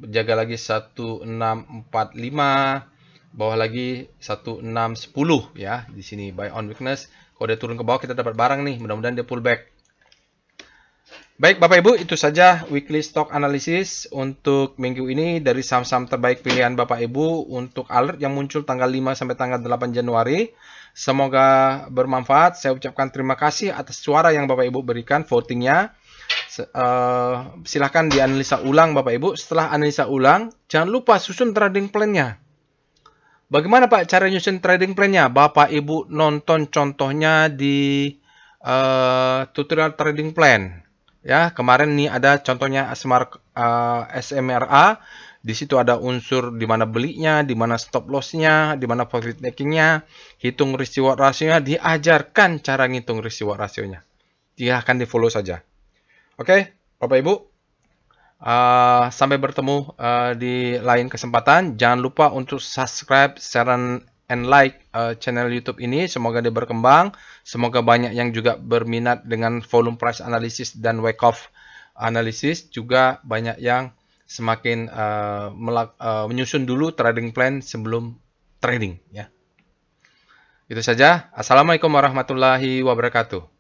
Speaker 1: jaga lagi 1645. Bawah lagi 1610 ya. Di sini buy on weakness. Kalau dia turun ke bawah kita dapat barang nih. Mudah-mudahan dia pullback. Baik Bapak Ibu, itu saja weekly stock analysis untuk minggu ini dari saham-saham terbaik pilihan Bapak Ibu untuk alert yang muncul tanggal 5 sampai tanggal 8 Januari. Semoga bermanfaat. Saya ucapkan terima kasih atas suara yang Bapak Ibu berikan votingnya. Silahkan dianalisa ulang Bapak Ibu. Setelah analisa ulang, jangan lupa susun trading plan-nya. Bagaimana Pak cara nyusun trading plan-nya? Bapak Ibu nonton contohnya di tutorial trading plan. Ya, kemarin nih ada contohnya SMRA. Di situ ada unsur di mana belinya, di mana stop loss-nya, di mana profit taking-nya, hitung risk reward ratio-nya, diajarkan cara ngitung risk reward ratio-nya. Silahkan di-follow saja. Oke, Bapak Ibu. Sampai bertemu di lain kesempatan. Jangan lupa untuk subscribe, share, and like channel YouTube ini. Semoga dia berkembang. Semoga banyak yang juga berminat dengan volume price analysis dan wake off analysis. Juga banyak yang semakin menyusun dulu trading plan sebelum trading. Ya. Itu saja. Assalamualaikum warahmatullahi wabarakatuh.